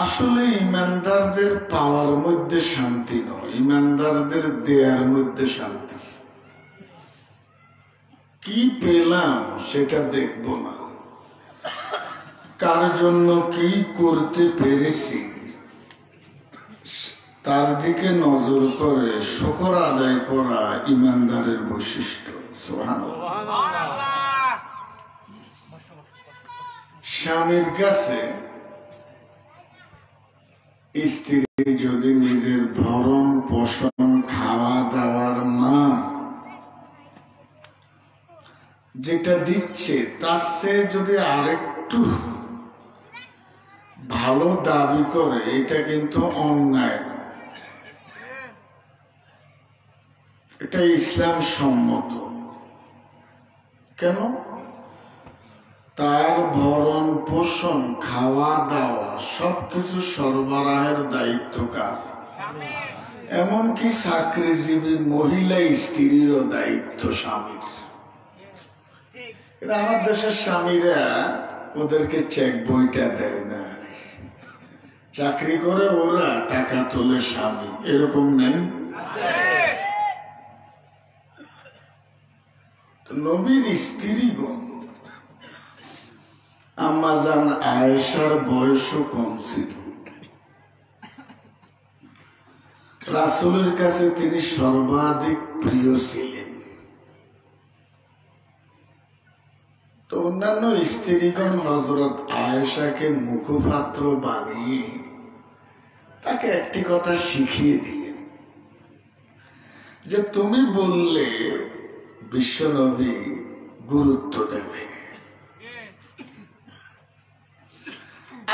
আসলে ইমানদারদের পাওয়ার মধ্যে শান্তি নয়, ইমানদারদের দেয়ার মধ্যে শান্তি। কি পেলাম সেটা দেখব না, কার জন্য কি করতে পেরেছি তার দিকে নজর করে শুকর আদায় করা ইমানদারের বৈশিষ্ট্য। সুবহানাল্লাহ। স্বামীর কাছে স্ত্রী যদি নিজের ভরণ পোষণ খাওয়া দাওয়ার মান যেটা দিচ্ছে তার চেয়ে যদি আরেকটু ভালো দাবি করে, এটা কিন্তু অন্যায়, এটা ইসলাম সম্মত। কেন? তার ভরণ পোষণ খাওয়া দাওয়া সবকিছু সরবরাহের দায়িত্ব কার? এমনকি চাকরিজীবী মহিলা স্ত্রীরও দায়িত্ব স্বামীর। আমার দেশের স্বামীরা ওদেরকে চেক বইটা দেয় না, চাকরি করে ওরা টাকা তোলে স্বামী, এরকম নেই? নবীর স্ত্রীগণ, আম্মা জান আয়েশার বয়সও কম ছিল, রাসূলের কাছে তিনি সর্বাধিক প্রিয় ছিলেন। তো অন্যান্য স্ত্রীগণ হযরত আয়েশাকে মুখপাত্র বানিয়ে তাকে একটি কথা শিখিয়ে দিলেন যে তুমি বললে বিশ্বনবী গুরুত্ব দেবে।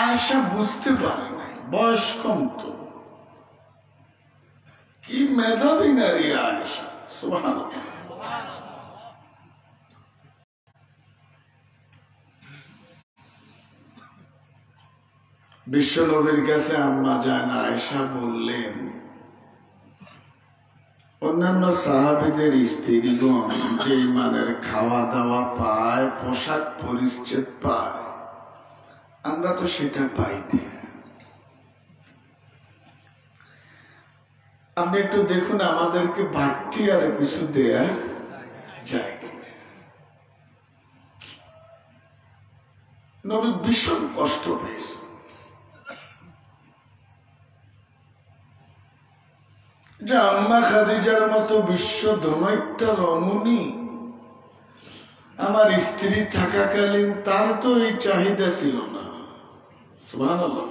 আয়েশা বুঝতে পারে নাই, বয়স কম তো, কি মেধাবী নারী আয়েশা, সুবহানাল্লাহ। বিশ্বনবীর কাছে আম্মা জান আয়েশা বললেন, অন্যান্য সাহাবীদের স্ত্রীগণ যে মানের খাওয়া দাওয়া পায়, পোশাক পরিচ্ছদ পায়, আমরা তো সেটা পাই না। আপনি একটু দেখুন আমাদেরকে বাড়তি আর কিছু দেয়া যায়। নবী ভীষণ কষ্ট পেয়েছে। যে আম্মা খাদিজার মতো বিশ্ব ধনৈক্যা রমণী আমার স্ত্রী থাকাকালীন তার তো এই চাহিদা ছিল না। সুবহানাল্লাহ।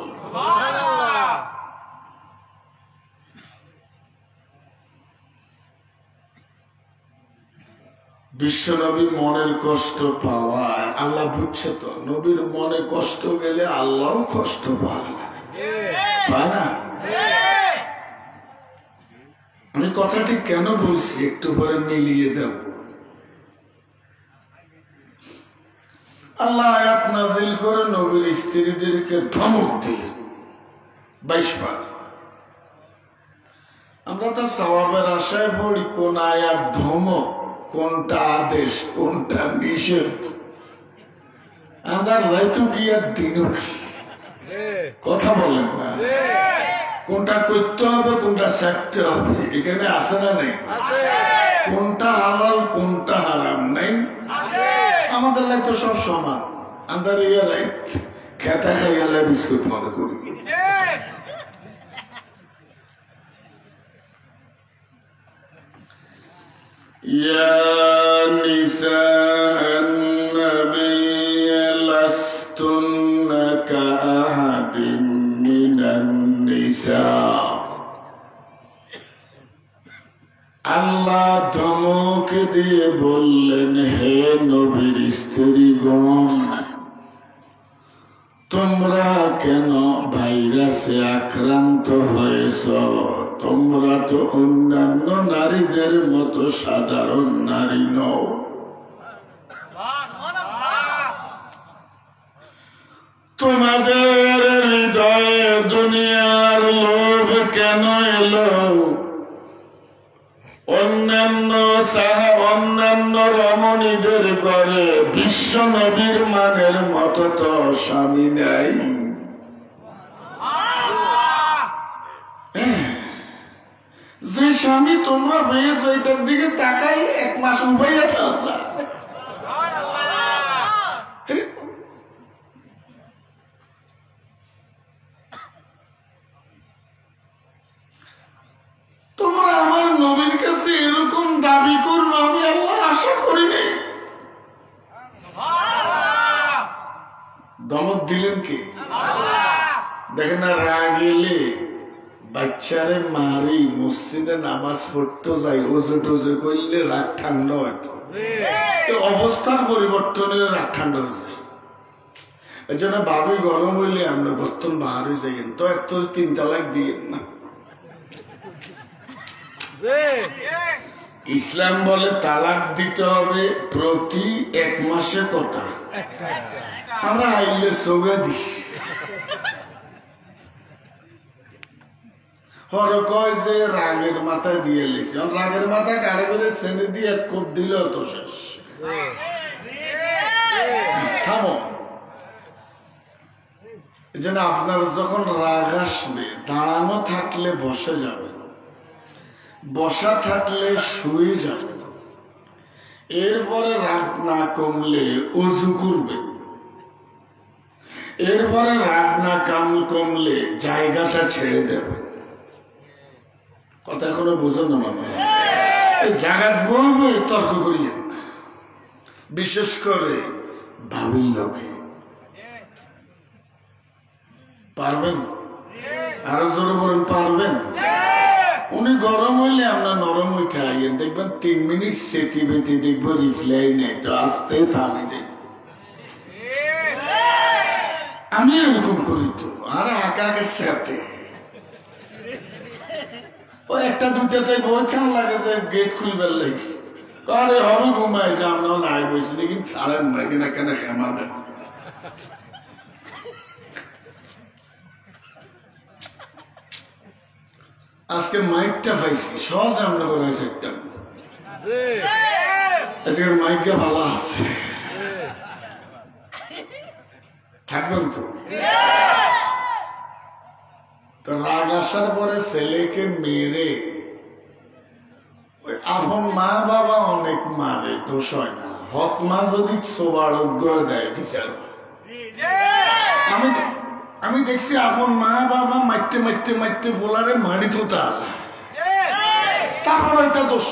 বিশ্ব নবী মনের কষ্ট পাওয়ায় আল্লাহ বুঝছে তো, নবীর মনে কষ্ট গেলে আল্লাহও কষ্ট পায় না? আমি কথাটি কেন বলছি একটু পরে মিলিয়ে দেব। আল্লাহ আয়াত নাযিল করে নবীর স্ত্রীদেরকে ধমক দিলেন 22 বার। আমরা তো সওয়াবের আশায় পড়ি কোন আয়াত ধমক, কোনটা আদেশ, কোনটা নিষেধ। আমরা রাইতো কি আর দিনও কি, কথা বলেন না, কোনটা করতে হবে কোনটা ছাড়তে হবে, এখানে আছে না নেই? কোনটা হালাল কোনটা হারাম নাই? আমাদের লাই তো সব সমান। আন্দার ইয়া রাইট খেতা খাইয়ালে বিস্কুট মনে করি। ইয়া নিসা'আন নাবিয়্য লাস্তুন্না কা'আহাদিন মিনান নিসা। আল্লাহ ধমক দিয়ে বললেন, হে নবীর স্ত্রীগণ, তোমরা কেন ভাইরাসে আক্রান্ত হয়েছ? তোমরা তো অন্যান্য নারীদের মতো সাধারণ নারী নও। তোমাদের হৃদয়ে দুনিয়ার লোভ কেন এলো? অন্যান্য রমণীদের ঘরে বিশ্ব নবীর মানের মতো তো স্বামী নাই। যে স্বামী তোমরা পেয়েছ এটার দিকে তাকাই 1 মাস উপাইয়া খেলা। তোমরা আমার নবীর কাছে এরকম দাবি করবো আমি আল্লাহ আশা করিনি। দমক দিলেন কে? দেখেন না, রাগ এলে বাচ্চারে মারি মসজিদে নামাজ পড়তে যাই, ওজো টোজো করলে রাগ ঠান্ডা হয়তো, অবস্থার পরিবর্তনে রাগ ঠান্ডা হয়ে যায়। এই জন্য ভাবি গরম হইলে আমরা গর্তন বাহার হয়ে যাই, তো এত 3 তালাক দিয়েন না। ইসলাম বলে তালাক দিতে হবে প্রতি 1 মাসে কটা। আমরা আইলে সোগা দিই। হরে কয় যে রাগের মাথায় দিয়ে লিছি, রাগের মাথায় কারে করে শ্রেণী দিয়ে 1 কোপ দিলে তো শেষ। থামো। এই জন্য আপনার যখন রাগ আসবে দাঁড়ানো থাকলে বসে যাবে, বসা থাকলে শুয়ে যাবে, এরপরে রাগ না কমলে উজু করবে, এরপরে রাগ না কমলে জায়গাটা ছেড়ে দেবে। কথা এখনো বুঝো না মামা? এই জায়গা বলবে তর্ক করিয়ে, বিশেষ করে ভাবির লোকে। পারবেন? আরো জোরে বলেন, পারবেন? উনি গরম হইলে আমরা নরম হইতে আইয়েন, দেখবেন 3 মিনিট সেটি বেটি দেখবো রিপ্লাই নেই, তো আসতে থামি দেখ। আমি এরকম করি তো, আর আগে সাথে ও 1টা 2টাতে বই খেলা লাগে যে গেট খুলবার লাগে, আরে হবে ঘুমাইছে, আমরাও নাই বসি, কিন্তু ছাড়েন না কিনা কেন খেমা দেন। আজকে মাইকটা পাইছি, সহজ আমরা করে একটা আজকের মাইকটা ভালো আছে, থাকবেন তো? তো রাগ আসার পরে ছেলেকে মেরে ওই আপন মা বাবা অনেক মারে, দোষ হয় না। হক মা যদি সোবারোগ্য দেয় বিচার। আমি দেখছি আপন মা বাবা মারতে মারতে মারতে বলারে মারি তো তারপর একটা দোষ।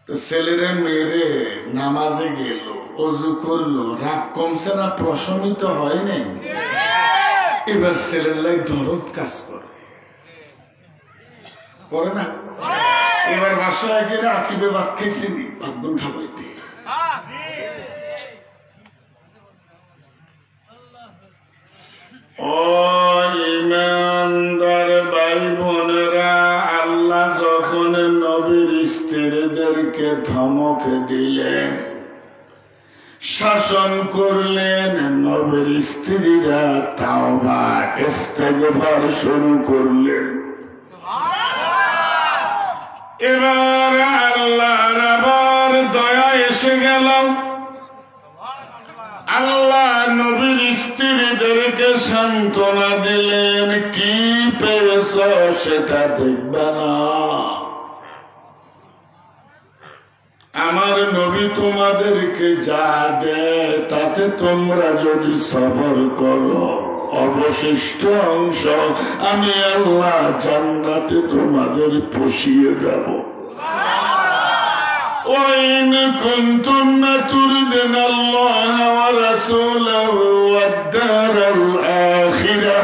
তো ছেলেরে মেরে নামাজে গেল, অজু করলো, রাগ কমছে না? প্রশমিত হয় নাই? এবার ছেলের লাই দরদ কাজ করে না? এবার বাসায় গেলে আকিবে ভাত খাইছিনি, ভাতগুন খাবাইতে। ও ইমানদার ভাই বোনেরা, আল্লাহ যখন নবীর স্ত্রীদেরকে ধমক দিলেন, শাসন করলেন, নবীর স্ত্রীরা তাওবা ইস্তেগফার শুরু করলেন। এবার আল্লাহর আবার দয়া এসে গেল। আল্লাহ নবীর স্ত্রীদেরকে সান্ত্বনা দিলেন, কি পেয়েছ সেটা দেখবে না, আমার নবী তোমাদেরকে যা দেয় তাতে তোমরা যদি সবর করো, অবশিষ্ট অংশ আমি আল্লাহ জান্নাতে তোমাদের পৌঁছিয়ে দেব। وإن كنتن تردن الله ورسوله والدار الآخرة,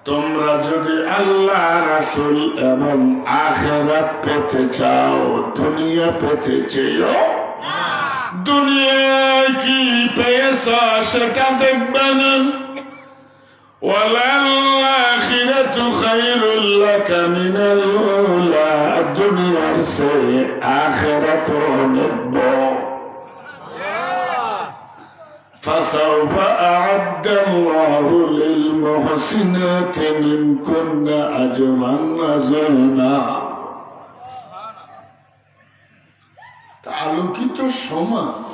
তোমরা যদি আল্লাহ রাসূল এবং আখিরাত পেতে চাও, দুনিয়া পেতে চেয়েও, দুনিয়ায় কি পেয়েছ সেটা দেখবে না। ওয়ালাল-আখিরাতু খায়রুল লাকা মিনাল উলা, দুনিয়ার চেয়ে আখিরাত অনেক বড়। فسوف أعد الله للمحسنات منكن أجرا عظيما। আলোকিত সমাজ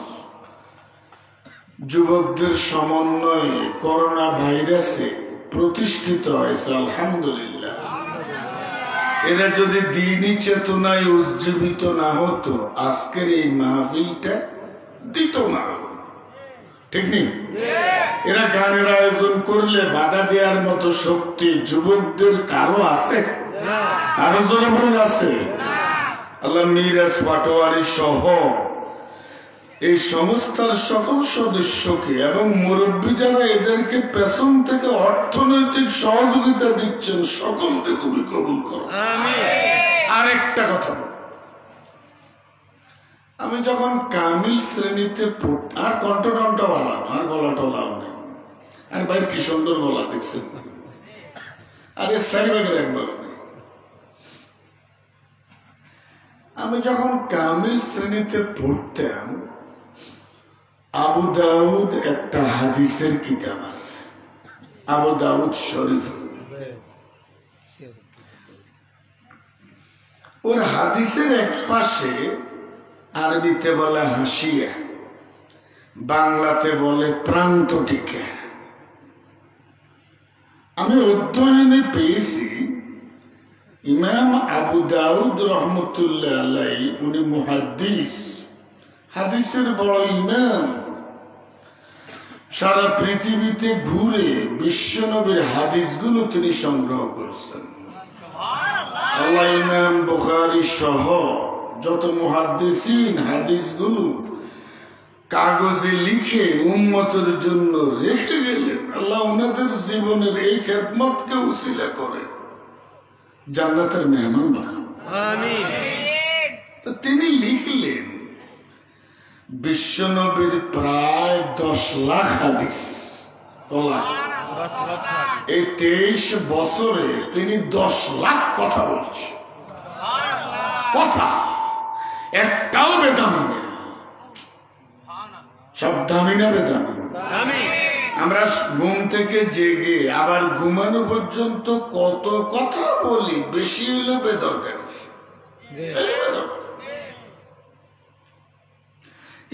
যুবকদের সমন্বয়ে করোনা ভাইরাসে প্রতিষ্ঠিত হয়েছে, আলহামদুলিল্লাহ। এরা যদি দ্বীনি চেতনায় উজ্জীবিত না হতো, আজকের এই মাহফিলটা দিত না, ঠিক নেই? এরা গানের আয়োজন করলে বাধা দেওয়ার মতো শক্তি যুবকদের কারো আছে? আরো জোরে বলুন আছে? আল্লাহ মিরাজ পাটোয়ারি সহ এই সংস্থার সকল সদস্যকে এবং মুরব্বী যারা এদেরকে পেছন থেকে অর্থনৈতিক সহযোগিতা দিচ্ছেন, সকলকে তুমি কবুল করো। আরেকটা কথা বল, আমি যখন কামিল শ্রেণীতে পড়তাম, আর কণ্ঠ বলা, আর গলা টলাও নেই, আর ভাই কি সুন্দর গলা দেখছেন, আরে সারিবাগের একবার নেই। আমি যখন কামিল শ্রেণীতে পড়তাম, আবু দাউদ একটা হাদিসের কিতাব আছে, আবু দাউদ শরীফ। ওর হাদিসের এক পাশে আরবিতে বলে হাসিয়া, বাংলাতে বলে প্রান্ত টিকা। আমি অধ্যয়নে পেয়েছি ইমাম আবু দাউদ রহমতুল্লাহ আলাইহি, উনি মুহাদ্দিস, হাদিসের বড় ইমাম। সারা পৃথিবীতে ঘুরে বিশ্বনবীর হাদিসগুলো তিনি সংগ্রহ করেছেন। আল্লাহ ইমাম বুখারী সহ যত মুহাদ্দিসিন হাদিসগুলো কাগজে লিখে উম্মতের জন্য রেখে গেলেন, আল্লাহ ওনাদের জীবনের এই খেদমতকে উসিলা করে জান্নাতের মেহমান বানান। আমিন। তো তিনি লিখলেন বিশ্বনবীর প্রায় 10 লাখ হাদিস, এই 23 বছরে তিনি 10 লাখ কথা বলছেন। কথা একটাও বেদামি না, সব দামি না বেদামি। আমরা ঘুম থেকে জেগে আবার ঘুমানো পর্যন্ত কত কথা বলি, বেশি হইলে বেদরকারি।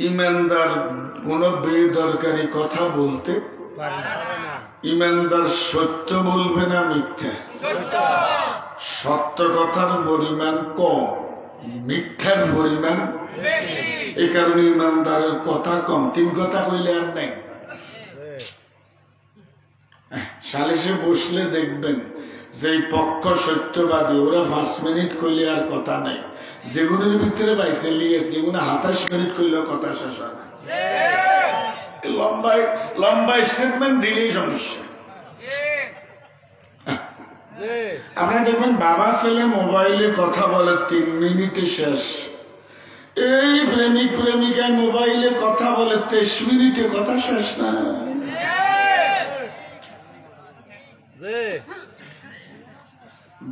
ইমানদার কোন বেদরকারি কথা বলতে পারে না। ইমানদার সত্য বলবে না মিথ্যা? সত্য কথার পরিমাণ কম, মিথ্যার পরিমাণ বেশি। এই কারণে ইমানদারের কথা কম, 3 কথা কইলে আর নাই। সালিশে বসলে দেখবেন যে পক্ষ সত্যবাদী, ওরা 5 মিনিট কইলে আর কথা নাই। যেগুলোর ভিতরে বাইসে লিয়েছে, এগুলো 27 মিনিট কইলেও কথা শেষ হয় না। লম্বা স্টেটমেন্ট দিলেই সমস্যা। আপনি দেখবেন বাবা ছেলে মোবাইলে কথা বলে 3 মিনিটে শেষ। এই প্রেমিক প্রেমিকায় মোবাইলে কথা বলে 23 মিনিটে কথা শেষ না।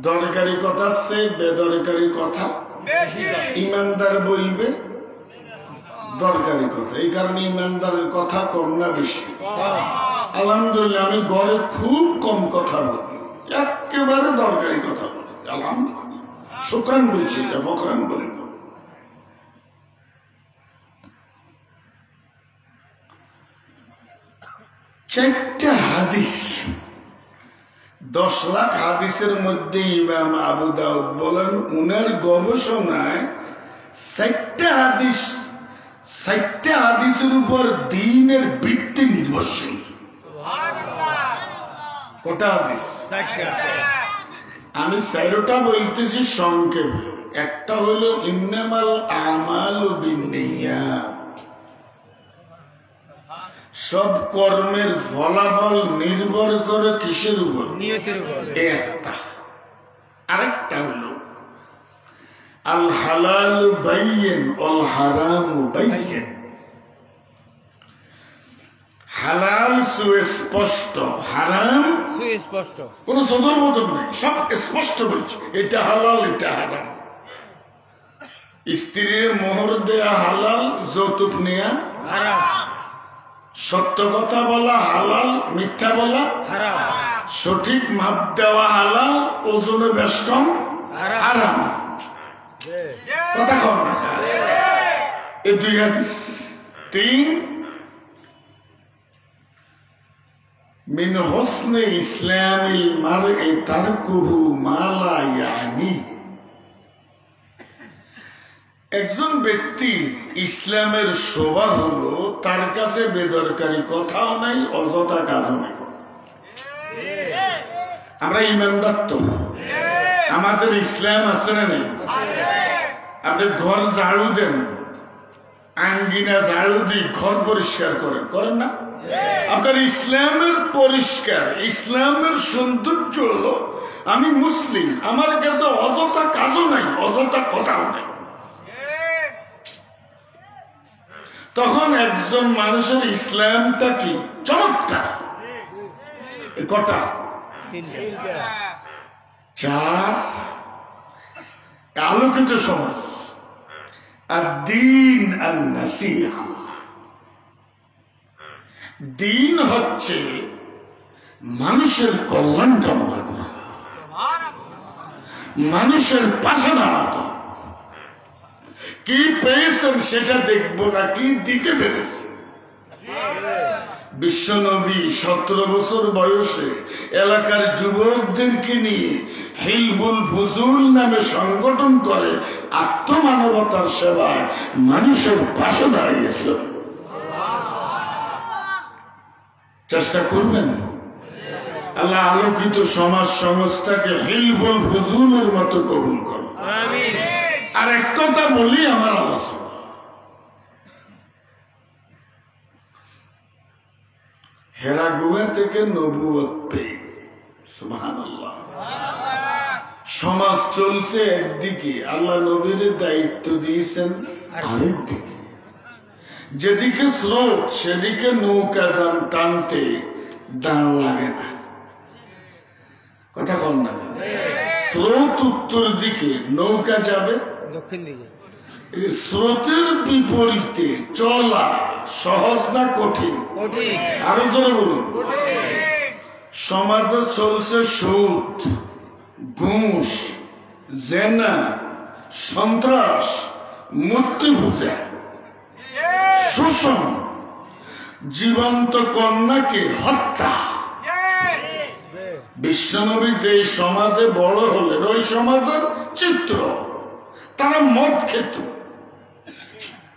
দরকারি কথা সে বেদরকারি কথা ইমানদার বলবে দরকারি কথা। এই কারণে ইমানদারের কথা কম না বেশি? আলহামদুলিল্লাহ, আমি ঘরে খুব কম কথা বলি, একেবারে দরকারি কথা বলি। আলহামদুলিল্লাহ, শুকরান বলছি, ফকরান বলি। 4টা হাদিস, 10 লাখ হাদিসের মধ্যে ইমাম আবু দাউদ বলেন উনার গবেষণায় 4টা হাদিসের উপর দ্বীনের ভিত্তি নির্ভরশীল। কটা হাদিস? 4টা। আমি 4টা বলতেছি সংক্ষেপে। একটা হলো ইন্নামাল আমালু বিন্নিয়াত, সব কর্মের ফলাফল নির্ভর করে কিসের উপর? নিয়তের উপর। একটা। আরেকটা হলো আল হালাল বাইয়িন ওয়াল হারাম বাইয়িন, হালাল সুস্পষ্ট, হারাম সুস্পষ্ট, কোন সদর মতন নেই, সব স্পষ্ট বলছে এটা হালাল এটা হারাম। স্ত্রীর মোহর দেয়া হালাল, যৌতুক নেয়া হারাম। সত্য কথা বলা হালাল, মিথ্যা বলা হারাম। সঠিক মাপ দেওয়া হালাল, ওজনে বেষ্টন হারাম। কথা কম না। এই 2 হাদিস। 3 মিন হুসনে ইসলামিল মারই তারকুহু মা লা ইয়ানি। একজন ব্যক্তি ইসলামের শোভা হলো তার কাছে বেদরকারি কথাও নাই, অযথা কাজও নাই। আমরা ইমানদার তো, আমাদের ইসলাম আছে না নেই? আপনি ঘর ঝাড়ু দেন, আঙ্গিনা ঝাড়ু দিয়ে ঘর পরিষ্কার করেন, করেন না? আপনার ইসলামের পরিষ্কার, ইসলামের সৌন্দর্য হলো আমি মুসলিম, আমার কাছে অযথা কাজও নাই, অযথা কথাও নাই। তখন একজন মানুষের ইসলামটা কি চমৎকার। কটা? চার। আলোকিত সমাজ, আর দ্বীন আর নাসিহা। দ্বীন হচ্ছে মানুষের কল্যাণ কামনা করা, মানুষের পাশে দাঁড়াতো। কি পেয়েছেন সেটা দেখবো না, কি দিতে পেরেছেন। বিশ্বনবী 17 বছর বয়সে এলাকার যুবকদেরকে নিয়ে হিলবুল ফুজুল নামে সংগঠন করে আত্মমানবতার সেবায় মানুষের পাশে দাঁড়িয়েছে। চেষ্টা করবেন আল্লাহ আলোকিত সমাজ সংস্থাকে হিলবুল ফুজুলের মতো কবুল করুন। আর এক কথা বলি আমার আলোচনা, হেরা গুহা থেকে নবুয়ত পেয়ে সুবহানাল্লাহ সমাজ চলছে একদিকে, আল্লাহ নবীর দায়িত্ব দিয়েছেন আরেকদিকে। যেদিকে স্রোত সেদিকে নৌকা টানতে দাঁড় লাগে না। কথা কম না, স্রোত উত্তর দিকে, নৌকা যাবে দক্ষিণ দিকে। স্রোতের বিপরীতে চলা সহজ না কঠিন? আরো জোরে বলুন। সমাজে চলছে সুদ, ঘুষ, জেনা, সন্ত্রাস, মূর্তি পূজা, শোষণ, জীবন্ত কন্যাকে হত্যা। বিশ্বনবী যে সমাজে বড় হলেন ওই সমাজের চিত্র। তারা মদ খেত।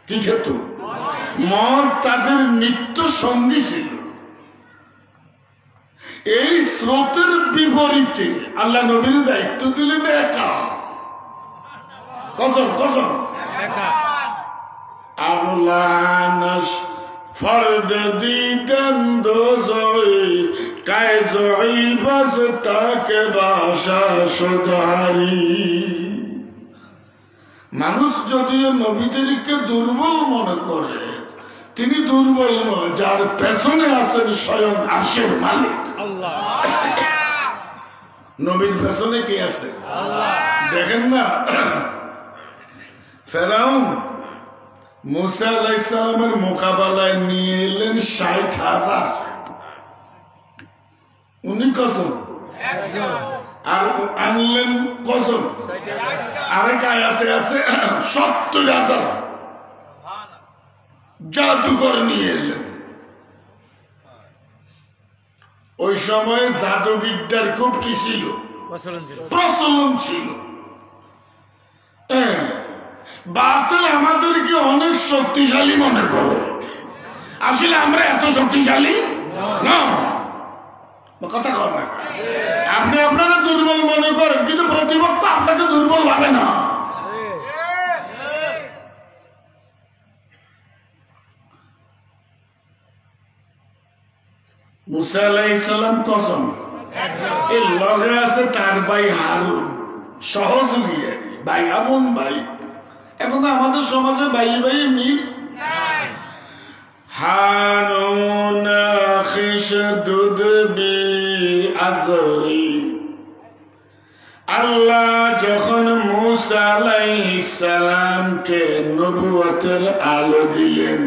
কি খেত? মদ তাদের নিত্য সঙ্গী ছিল। এই স্রোতের বিপরীতে আল্লাহ নবীর দায়িত্ব দিলেন একা। কজন কজন? আবলানাস ফরদ দিতেন দোজই কায়জই বাস তাকে বাসা সুধারি। মানুষ যদিও নবীদেরকে দুর্বল মনে করে, তিনি দুর্বল নয়, যার পেছনে আছেন স্বয়ং আরশের মালিক আল্লাহ। নবীর পেছনে কে আছে? দেখেন না, ফেরাউন মুসা আলাইহিস সালামের মোকাবেলায় নিয়ে এলেন ৬০,০০০। উনি কজন? আর আনলেন কজন? আরেক আয়াতে আছে ৭০,০০০ জাদুকর নিয়ে এলেন। ওই সময় জাদুবিদ্যার খুব কি ছিল? প্রচলন ছিল। বাতিল আমাদেরকে অনেক শক্তিশালী মনে করে, আসলে আমরা এত শক্তিশালী না। কথা কর না, আপনি আপনারা দুর্বল মনে করেন, কিন্তু প্রতিপক্ষ আপনাকে দুর্বল ভাবে না। মুসা আলাইহিস সালাম কসম, এই লগে আছে তার ভাই হারুন, সহযোগী ভাই, আপন ভাই। এখন আমাদের সমাজে ভাই ভাই মিল। হারুন খিশদুদ বি আজরি। আল্লাহ যখন মুসা আলাইহিস সালামকে নবুয়তের আলো দিলেন,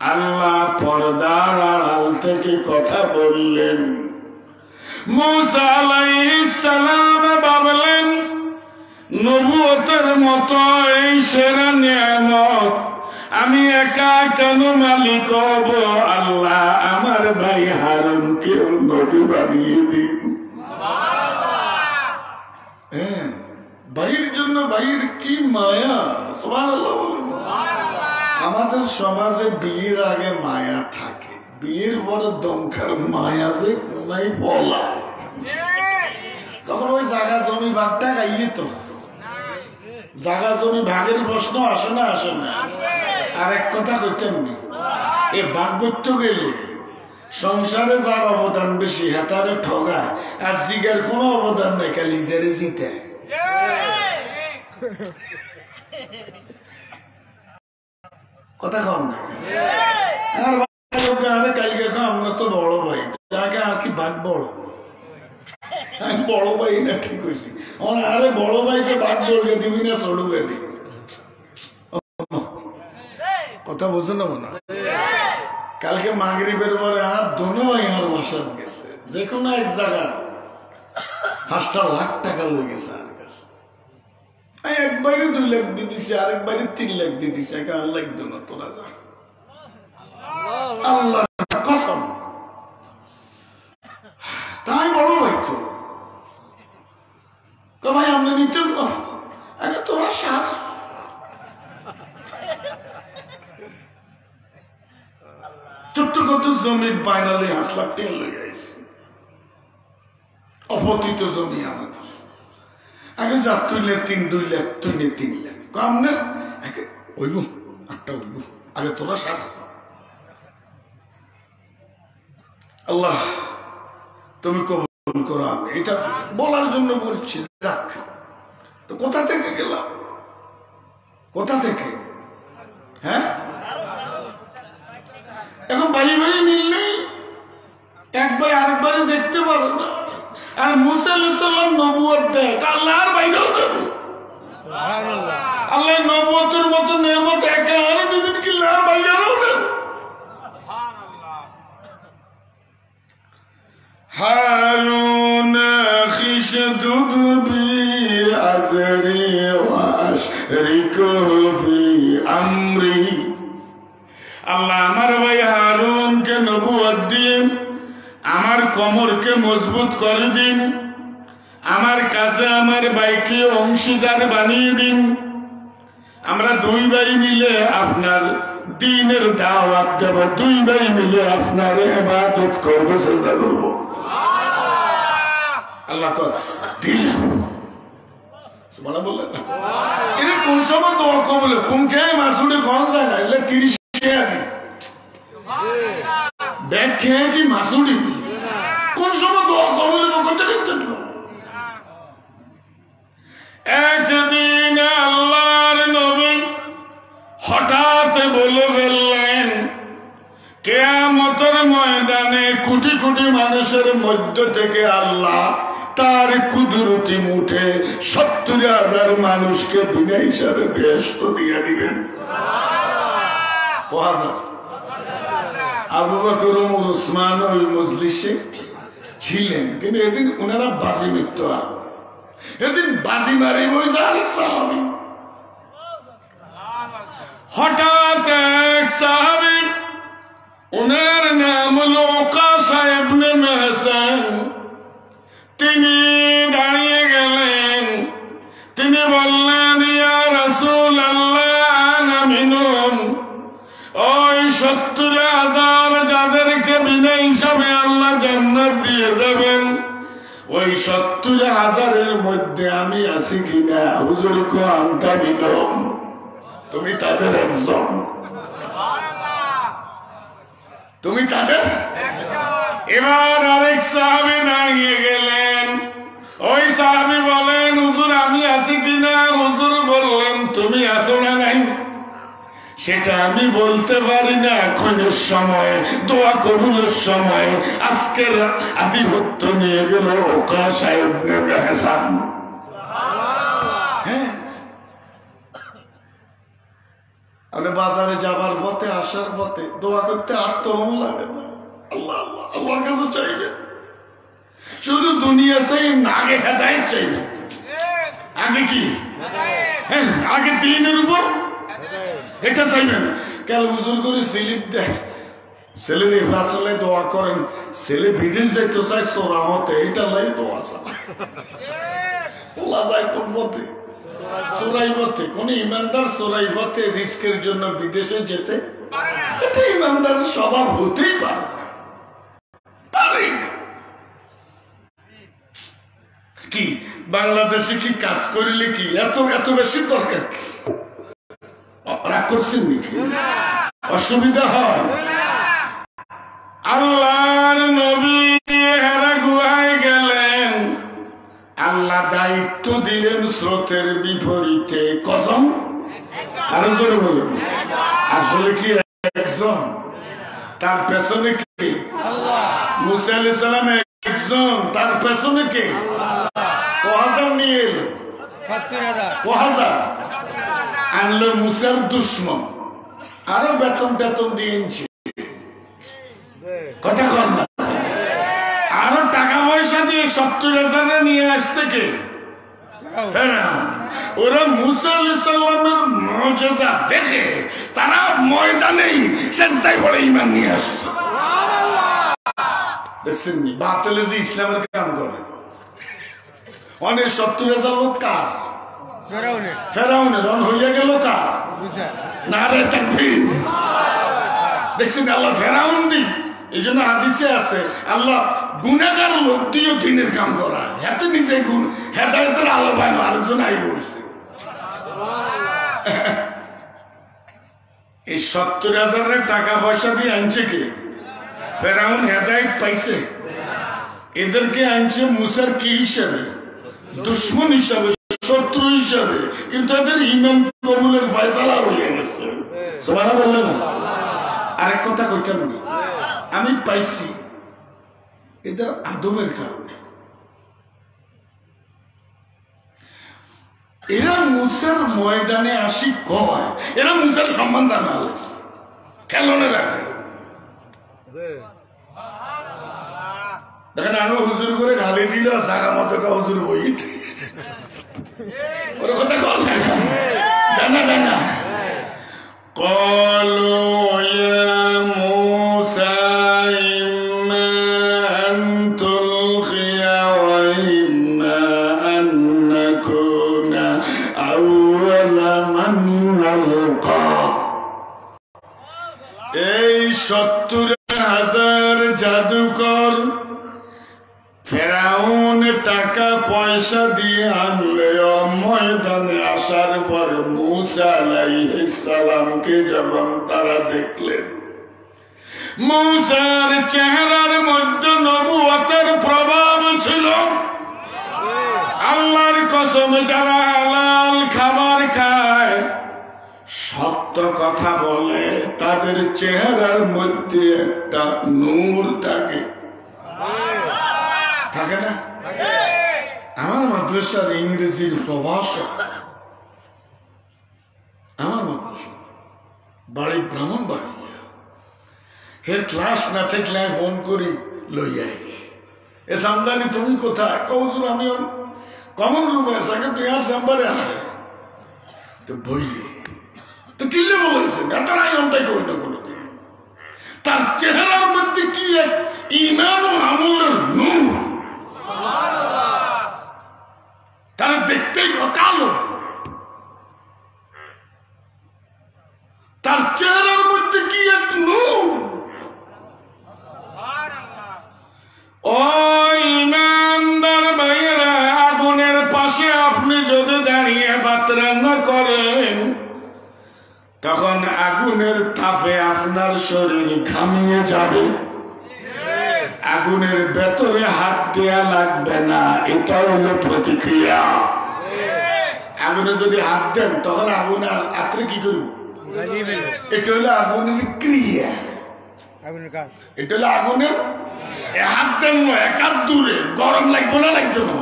আল্লাহ পর্দার আড়াল থেকে কথা বললেন। মুসা আলাইহিস সালাম ভাবলেন নবুয়তের মতো এই সেরা নিয়ামত আমি একা কেন মালিক হব? আল্লাহ আমার ভাই হারুনকে নবী বানিয়ে দিন। হ্যাঁ, ভাইয়ের জন্য ভাইয়ের কি মায়া! সুবহানাল্লাহ বলুন। আমাদের সমাজে বিয়ের আগে মায়া থাকে, বিয়ের পরে দমকার মায়া যে কোনায় বলা, তখন ওই জায়গা জমি ভাগটা গাইয়ে তো জায়গা জমি ভাগের প্রশ্ন আসে না? আসে না? আর এক কথা কইতেন নি, এ ভাগ করতে গেলে সংসারে যার অবদান বেশি হেতারে ঠগায়, আর জিগার কোন অবদান নাই, খালি জেরে জিতে। কথা কম না আর কালকে আমরা তো বড় ভাই, যাকে আর কি ভাগ বড়, আমি বড় ভাই না, ঠিক হয়েছি। আরে বড় ভাইকে ভাগ বলবে দিবি না ছোট ভাই? কথা বুঝো না মনে হয়? কালকে মাগরিবের পরে আর দোনো ভাই আর বাসাত গেছে, যে কোনো এক জায়গায় 5 লাখ টাকা লই গেছে আর কাছে। একবারে 2 লাখ দিয়ে দিছে, আরেকবারে 3 লাখ দিয়ে দিছে, আর লাগতো না তোরা যা। আল্লাহ কসম, তাই বড় ভাই তো ভাই আমরা নিতেন না, আগে তোরা সার। ছোট্ট কত জমির ফাইনালি 5 লাখ টাকা লই আইছে, অপতিত জমি আমাদের। আগে যা তুইলে 2 লাখ, তুইলে 3 লাখ, কামনে ওইব 8টা ওইব, আগে তোরা সার। আল্লাহ তুমি কবুল করো। আমি এটা বলার জন্য বলছি। যাক, তো কোথা থেকে গেলাম? কোথা থেকে? হ্যাঁ, এখন ভাই ভাই মিল নেই, এক ভাই আরেকবারে দেখতে পারে না। আর মুসা আলাইহিস সালাম নবুয়ত দেয়, আল্লাহর বাইরেও দেবে। আল্লাহ নবুয়তের মতো নেয়ামত একা আরো দিবেন কি না, বাইরেও দেন। হারুন খিশদুদ বি আযরি ওয়া আশরিকু ফি আমরি। আল্লাহ আমার ভাই হারুনকে নবুয়ত দিন, আমার কোমরকে মজবুত করে দিন, আমার কাছে আমার ভাইকে অংশীদার বানিয়ে দিন। আমরা 2 ভাই মিলে আপনার দ্বীনের দাওয়াত দেব, 2 ভাই মিলে আপনার ইবাদত করব, চিন্তা করব। আল্লাহ দিলেন, সুবহানাল্লাহ বললেন। এটা কোন সময় দোয়া কবুল? কোন খেয়ে মাসুদে কোন যায় না, এলে 30 খেয়ে দিন, ব্যাগ খেয়ে কি মাসুদি? কোন সময় দোয়া কবুল করতে দেখতেন? একদিন আল্লাহর নবী হঠাৎ বলে ফেললেন, কিয়ামতের ময়দানে কোটি কোটি মানুষের মধ্য থেকে আল্লাহ তার কুদরতি মুঠে 70,000 মানুষকে বিনা হিসাবে বেহেশত দিয়ে দিবেন। আবু বকর ওমর ওসমান ওই মজলিসে ছিলেন, কিন্তু এদিন ওনারা বাজি মৃত্যু, আর এদিন বাজি মারি বসে আরেক সাহাবী। হঠাৎ এক সাহাবী, ওনার নাম হলো ওকাশা ইবনে মেহসান, তিনি দাঁড়িয়ে গেলেন। তিনি বললেন, ইয়া রাসূলুল্লাহ আনা মিনহুম। ওই 70,000 যাদেরকে বিনা হিসাবে আল্লাহ জান্নাত দিয়ে দেবেন, ওই 70,000-এর মধ্যে আমি আছি কিনা? হুজুর কো আনতা মিনহুম, তুমি তাদের একজন, তুমি তাদের। এবার আরেক সাহাবী দাঁড়িয়ে গেলেন। ওই সাহাবী বলেন, হুজুর আমি আছি কিনা? হুজুর বললেন, তুমি আছো না নাই সেটা আমি বলতে পারি না, এখনের সময়, দোয়া কবুলের সময় আজকের আধিপত্য নিয়ে গেল ওকাশা ইবনে মেহসান। হ্যাঁ, আমি বাজারে যাবার পথে আসার পথে দোয়া করতে আর তো মন লাগে না। আল্লাহ আল্লাহ আল্লাহর কাছে চাইবে, শুধু দুনিয়া চাই না, আগে হেদায়েত চাইবে। আগে কি? হ্যাঁ, আগে দ্বীনের উপর এটা চাইবেন। কাল হুজুর করে স্লিপ দেয়, ছেলের ইফলাসলে দোয়া করেন, ছেলে বিদেশ যাইতে চাই সোরা হতে, এটা লাই দোয়া চায়। ওলা যায় কোন পথে? চোরাই পথে। কোন ইমানদার চোরাই পথে রিস্কের জন্য বিদেশে যেতে এটা ইমানদারের স্বভাব হতেই পারে। কি বাংলাদেশে কি কাজ করিলে কি এত এত বেশি দরকার? কি রাগ করছেন নাকি? অসুবিধা হয়? আল্লাহর নবী হেরা গুহায় গেলেন, আল্লাহ দায়িত্ব দিলেন স্রোতের বিপরীতে কসম। আরো জোরে বলুন, আসলে কি একজন? তার পেছনে কে? মুসা আলাইহিস সালাম একজন, তার পেছনে কে? 1000 নিয়ে এলো, 1000 আনলো মুসার দুশ্মন, আরো বেতন টেতন দিয়ে এনেছে, কথা কন না, আরো টাকা পয়সা দিয়ে 70,000 নিয়ে আসছে কে? ওরা মুসা আলাইহিস সালামের মুজিজা দেখে তারা ময়দানেই সেজদায় পড়ে ঈমান নিয়ে আসছে। দেখছেন নি বাতিলে যে ইসলামের কাম করে। অনেক 70,000 লোক কার? ফেরাউনের। অন হইয়া গেল কার? নারে তাকবীর। দেখছেন আল্লাহ ফেরাউন দি, এই জন্য হাদিসে আছে আল্লাহ গুনাহগার লোক দিয়েও দিনের কাম করা, এত নিজে গুণ হেদায়েতের আলো পায় না, আরেকজন আইব হয়েছে। এই 70,000 টাকা পয়সা দিয়ে আনছে কে? ফেরাউন হেদায়েত পাইছে? এদেরকে আনছে মুসার কি হিসাবে? দুশ্মন হিসাবে, শত্রু হিসাবে। কিন্তু এদের ঈমান কবুলের ফয়সালা হয়ে গেছে। সুবহানাল্লাহ। আরেক কথা কইতাম না, আমি পাইছি এদের আদমের কারণে। এরা মুসার ময়দানে আসি কয়, এরা মুসার সম্মান জানালে খেলনে রাখে। দেখেন আরো হুজুর করে গালি দিল, জাগা মতো হুজুর বই ওর কথা কথা জানা জানা قالوا يا موسى إما أن تلقي وإما أن نكون أول من نلقى। এই 70,000 জাদুকর ফেরাউন টাকা পয়সা দিয়ে আনলে ময়দানে আসার পরে মুসা আলাইহিস সালামকে যখন তারা দেখলেন, মুসার চেহারার মধ্যে নবুয়তের প্রভাব ছিল। আল্লাহর কসম, যারা হালাল খাবার খায়, সত্য কথা বলে, তাদের চেহারার মধ্যে একটা নূর থাকে, থাকে না? আমার মাদ্রাসার ইংরেজির প্রভাষক, আমার মাদ্রাসা বাড়ি ব্রাহ্মণবাড়ি, এর ক্লাস না থাকলে ফোন করি লইয়াই, এ সামদানি তুমি কোথায়? হুজুর আমি কমন রুমে আছে, তুই আর চেম্বারে আয় তো বই তো কিনলে বলেছেন এত নাই অন্তাই করি না কোনোদিন। তার চেহারার মধ্যে কি এক ঈমান ও আমলের নূর, তারা দেখতেই কালো, তার চেহারার মধ্যে কি এক নূর। ও ঈমানদার ভাইয়েরা, আগুনের পাশে আপনি যদি দাঁড়িয়ে ভাত রান্না করেন, তখন আগুনের তাপে আপনার শরীর ঘামিয়ে যাবে, আগুনের ভেতরে হাত দেয়া লাগবে না, এটা হলো প্রতিক্রিয়া। আগুনে যদি হাত দেন তখন আগুন আত্রে কি করব? এটা হলো আগুনের ক্রিয়া, এটা হলো আগুনের হাত দেন নয়, এক হাত দূরে, গরম লাগবে না, লাগবে না,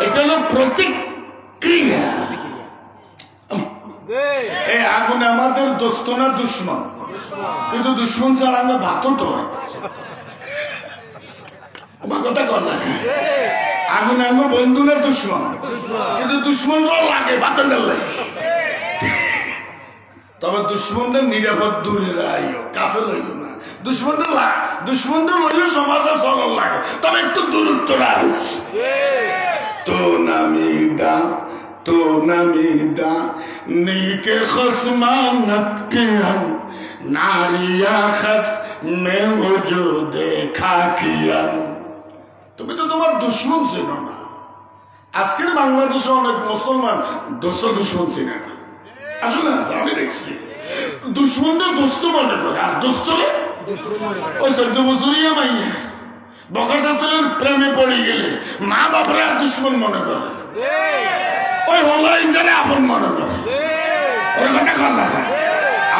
এটা হলো প্রতিক্রিয়া। এই আগুন আমাদের দোস্ত না দুশ্মন? কিন্তু দুশ্মন ছাড়া আমরা ভাতও তো আমার কথা কর না। আগুন আমার বন্ধু না দুশ্মন? কিন্তু দুশ্মনরাও লাগে ভাতের লাগে। তবে দুশ্মনদের নিরাপদ দূরে রাইও, কাছে লইও না। দুশ্মনদের লইও সমাজে চলন লাগে, তবে একটু দূরত্ব রাখ। তো নামিদা নীকে খসমানত কে হম নারিয়া খস মে ওজুদে খাকিয়ান। তুমি তো তোমার দুশ্মন চেনো না। আজকের বাংলাদেশে অনেক মুসলমান দোস্ত দুশ্মন চিনে না। আসলে আমি দেখছি দুশ্মনটা দোস্ত মনে করে, আর দোস্তরে ওই 14 বছরিয়া মাইয়া বকাটা ছেলের প্রেমে পড়ে গেলে মা বাপরা দুশ্মন মনে করে, ওই হলাই যারা আপন মনে করে। ওর কথা কর রাখা।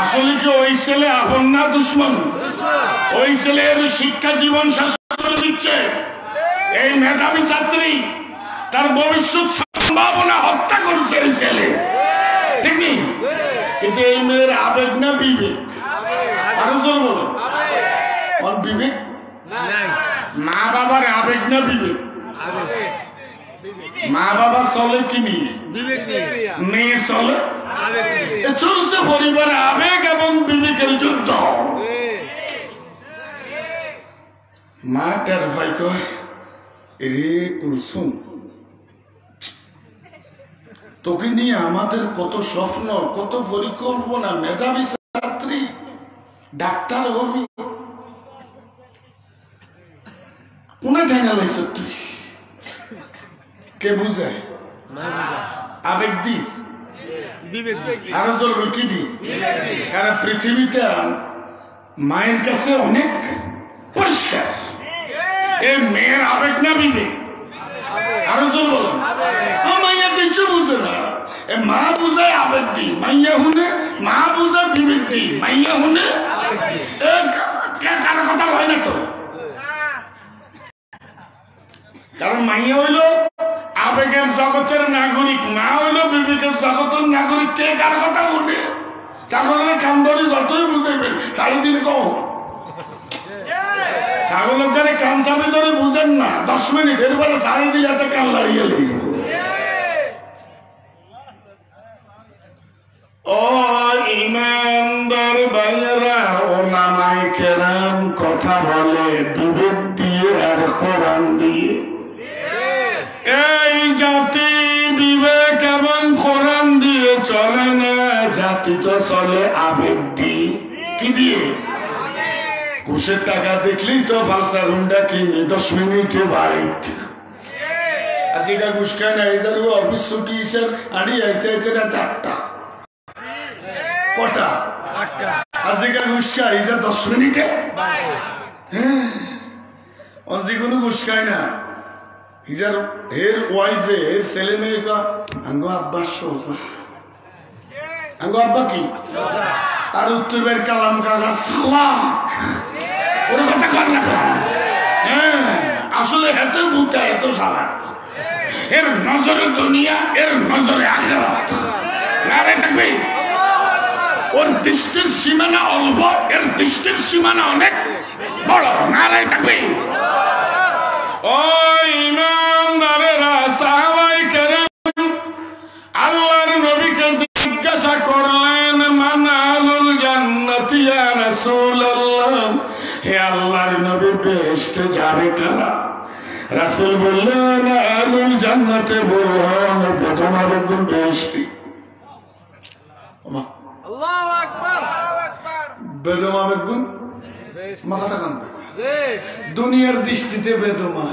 আসলে কি ওই ছেলে আপন না দুশ্মন? ওই ছেলের শিক্ষা জীবন শেষ করে দিচ্ছে। এই মেধাবী ছাত্রী তার ভবিষ্যৎ সম্ভাবনা হত্যা করছে এই ছেলে, ঠিক নেই? কিন্তু এই মেয়ের আবেগ না বিবেক? আরো জোর বলো, বিবেক? মা বাবার আবেগ না বিবেক? মা বাবা চলে কি নিয়ে? মেয়ে চলে, চলছে পরিবারে আবেগ এবং বিবেকের যুদ্ধ। মা টের ভাই কয়, রে কুলসুম, তোকে নিয়ে আমাদের কত স্বপ্ন, কত পরিকল্পনা, মেধাবী ছাত্রী, ডাক্তার হবি, কোনে ঠেঙা লাইছ তুই? কে বুঝায়? আবেগ দি, আরো চলবে কি দি? কারণ পৃথিবীটা মায়ের কাছে অনেক পরিষ্কার। এই মেয়ের আবেগ না বিবেক? আরো জোর বলো। মাইয়া কিছু বুঝে না, মা বুঝায় আবেগ দি, মাইয়া হুনে। মা বুঝায় বিবেক দি, মাইয়া হুনে। কারো কথা হয় না তো। কারণ মাইয়া হইল আবেগের জগতের নাগরিক, মা হইল বিবেকের জগতের নাগরিক। কে কার কথা শুনে? ছাগলের কান ধরে যতই বুঝাইবেন, চারিদিন কম ছাগলের কান চাপি ধরে বুঝেন না, 10 মিনিট এরপরে সাড়ে দিলে এত কান লাড়িয়ে লইব। ও ইমানদার ভাইয়েরা, ওলামাই কেরাম কথা বলে বিবেক দিয়ে আর কোরআন দিয়ে। এই জাতি বিবেক এবং কোরআন দিয়ে চলে না, জাতি তো চলে আবেগ দিয়ে। কি দিয়ে? ঘুষের টাকা দেখলেই তো ফালসা রুমটা কিনি 10 মিনিটে বাড়িতে। আজকে ঘুষ খায় না, এদের অফিস ছুটি স্যার আড়ি আইতে আইতে রাত 8টা। কটা? আজকে ঘুষ খায় 10 মিনিটে। যে কোনো ঘুষ খায় না। হিজার হের ওয়াইফে এর ছেলে মেয়ে আঙ্গো আব্বা সোজা, আঙ্গো আব্বা কি? আর উত্তরের কালাম কাগা সালাক। ওর কথা কর না। হ্যাঁ, আসলে হেতে বুঝতে এত সালাক। এর নজরে দুনিয়া, এর নজরে আখিরাত। নারে থাকবে। ওর দৃষ্টির সীমানা অল্প, এর দৃষ্টির সীমানা অনেক বড়। নারে থাকবে। ও ইমানদারেরা, সাহাবায়ে কেরাম আল্লাহর নবীকে জিজ্ঞাসা করলেন, মানালুল জান্নাতি ইয়া রাসূলুল্লাহ, হে আল্লাহর নবী বেহেশতে যাবে কারা? রাসূল বললেন, আলুল জান্নাতে বুরহান বেদমা বেগুন বেহেশতি। আল্লাহু আকবার। বেদমা বেগুন মাথা কান দুনিয়ার দৃষ্টিতে বেদমা,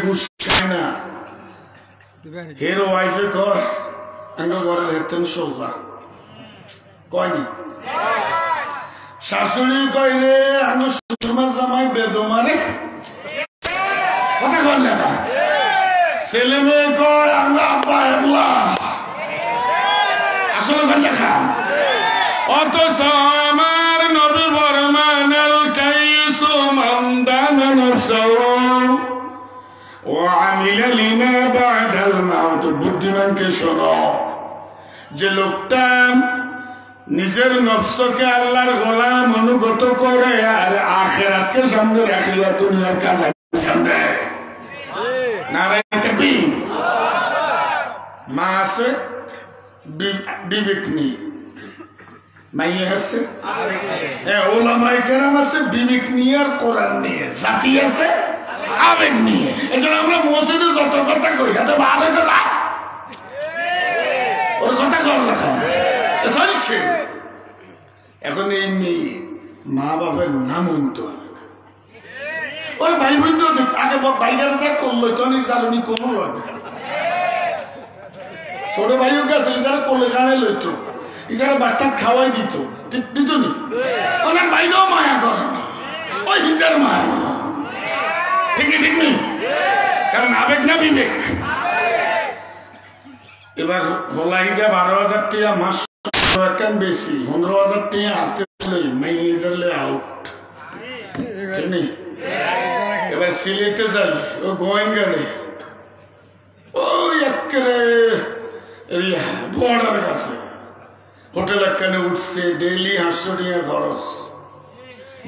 ঘুষ খায় না। হের ওয়াইফে কয় আঙ্গ ঘরের হেতেন সোজা, কয়নি? শাশুড়ি কয় রে আঙ্গ সুরমা জামাই বেদমারে, কথা কর লেখা। ছেলে মেয়ে কয় আঙ্গ আব্বা এবলা, আসলে লেখা। অথচ আমার নবী ফরমান, আল কাইসু মান দানা নাফসাহু ওয়া আমিলা লিমা বা'দাল মাউত। বুদ্ধিমানকে শোনো, যে লোকটা নিজের নফসকে আল্লাহর গোলাম অনুগত করে আর আখিরাতকে সামনে রাখিয়া দুনিয়ার কাজ সামনে। নারায়ে তাকবীর। মা আছে, বিবেক নিয়ে, মাইয়া আছে ওলামায়ে কেরাম আছে বিবেক নিয়ে আর কোরআন নিয়ে, জাতি আছে আবেগ নিয়ে। এজন্য আমরা মসজিদে যত কথা কই এত ভালো কথা ওর কথা কর লেখা চলছে। এখন এই মেয়ে মা বাবার নাম উনতে হবে না, ওর ভাই বোন আগে বাইরে যা করলো তনি জালনি কোনো ছোট ভাইও গেছিল যারা কোলে গানে লইত, যারা বাচ্চা খাওয়াই দিত, দিত নি ওনার বাইরেও মায়া করে না, ওই হিজার মায়া, ঠিক নেই? কারণ আবেগ না বিবেক। এবার হলাইগা 12,000 টাকা মাস বেশি, 15,000 টাকা হাতে লই আউট, ঠিক নেই? এবার সিলেটে যাই, ও গোয়েঙ্গারে ওই একেবারে বর্ডারের কাছে হোটেল একখানে উঠছে, ডেইলি 800 টাকা খরচ,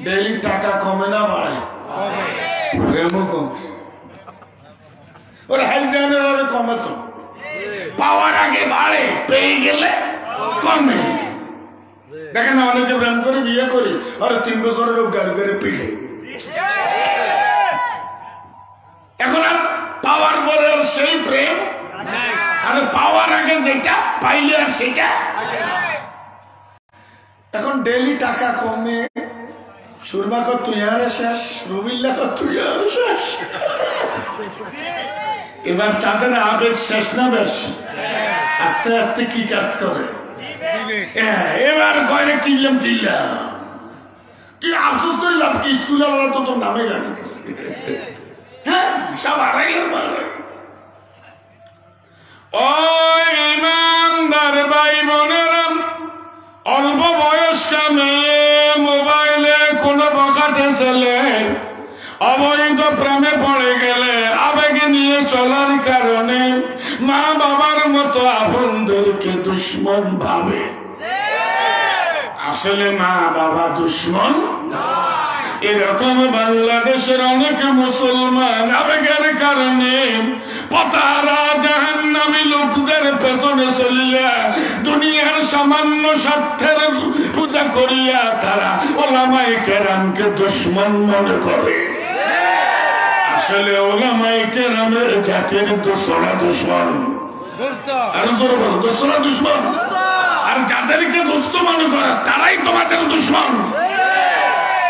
ডেইলি টাকা কমে না বাড়ে, রেমো কমে, ওর হাইজানের ওরে কমে, তো পাওয়ার আগে বাড়ে, পেয়ে গেলে কমে। দেখেন না অনেকে প্রেম করে বিয়ে করি আর 3 বছরের লোক গাড়ি করে পিড়ে। এখন আর পাওয়ার পরে আর সেই প্রেম, আর পাওয়ার আগে যেটা পাইলে আর সেটা। এখন ডেইলি টাকা কমে, সুরমা কর তুই আর শেষ, রুবিল্লা কর তুই আর শেষ। এবার তাদের আবেগ শেষ না বেশ, আস্তে আস্তে কি কাজ করে, এবার কয়রে কিনলাম কি আফসোস করলাম কি স্কুলে ওরা তো তোর নামে জানি, হ্যাঁ সব আড়াইয়ের মারে। ও ইমানদার ভাই বোনেরা, অল্প বয়স্ক মেয়ে মোবাইলে কোন বখাটে ছেলে অবৈধ প্রেমে পড়ে গেলে আবেগে নিয়ে চলার কারণে মা বাবার মতো আপনদেরকে দুশ্মন ভাবে। আসলে মা বাবা দুশ্মন এরকম বাংলাদেশের অনেক মুসলমান আবেগের কারণে পতারা জাহান্নামী লোকদের পেছনে চলিয়া দুনিয়ার সামান্য স্বার্থের পূজা করিয়া তারা ওলামায়ে কেরামকে দুশ্মন মনে করে। আসলে ওলামায়ে কেরামের জাতির দোসরা দুশ্মন, আর জোরে বলো দোসরা দুশ্মন। আর যাদেরকে দোস্ত মনে করে তারাই তোমাদের দুশ্মন,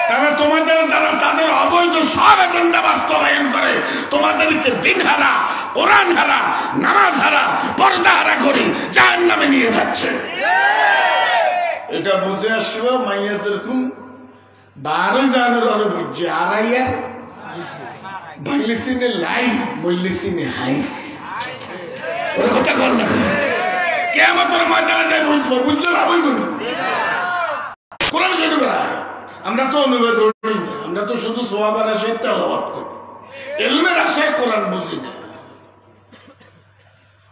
তারা তোমাদের দ্বারা তাদের অবৈধ সব এজেন্ডা বাস্তবায়ন করে তোমাদেরকে দিন হারা, কোরআন হারা, নামাজ হারা, পর্দা হারা করে জাহান্নামে নিয়ে যাচ্ছে। এটা বুঝে আসবে মাইয়া যেরকম 12 জানুয়ারি বুঝছে আড়াইয়া ভাইলিসিনে লাই মল্লিসিনে হাই, ওরা কথা কর না কিয়ামতের ময়দানে যাই বুঝবো, বুঝলে না বলবো না। কোরআন শুরু করা, আমরা তো অনুবাদ করি না, আমরা তো শুধু সোয়াবার আশায় তেলাওয়াত করি, ইলমের আশায় কোরআন বুঝি না।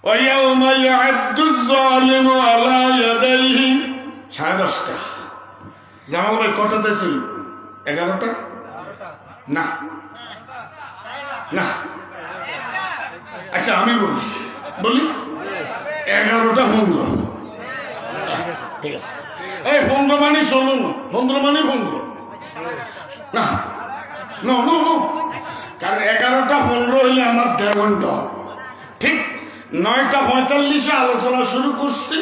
ويوم يعد الظالم على يديه 10:30 জামাল ভাই কটাতে ছিল? 11টা না না, আচ্ছা আমি বলি 11টা 15, ঠিক আছে। এই 15 মানে 16 না, 15 মানে 15 না, কারণ 11টা 15 হইলে আমার 1.5 ঘন্টা, ঠিক 9:45 আলোচনা শুরু করছি,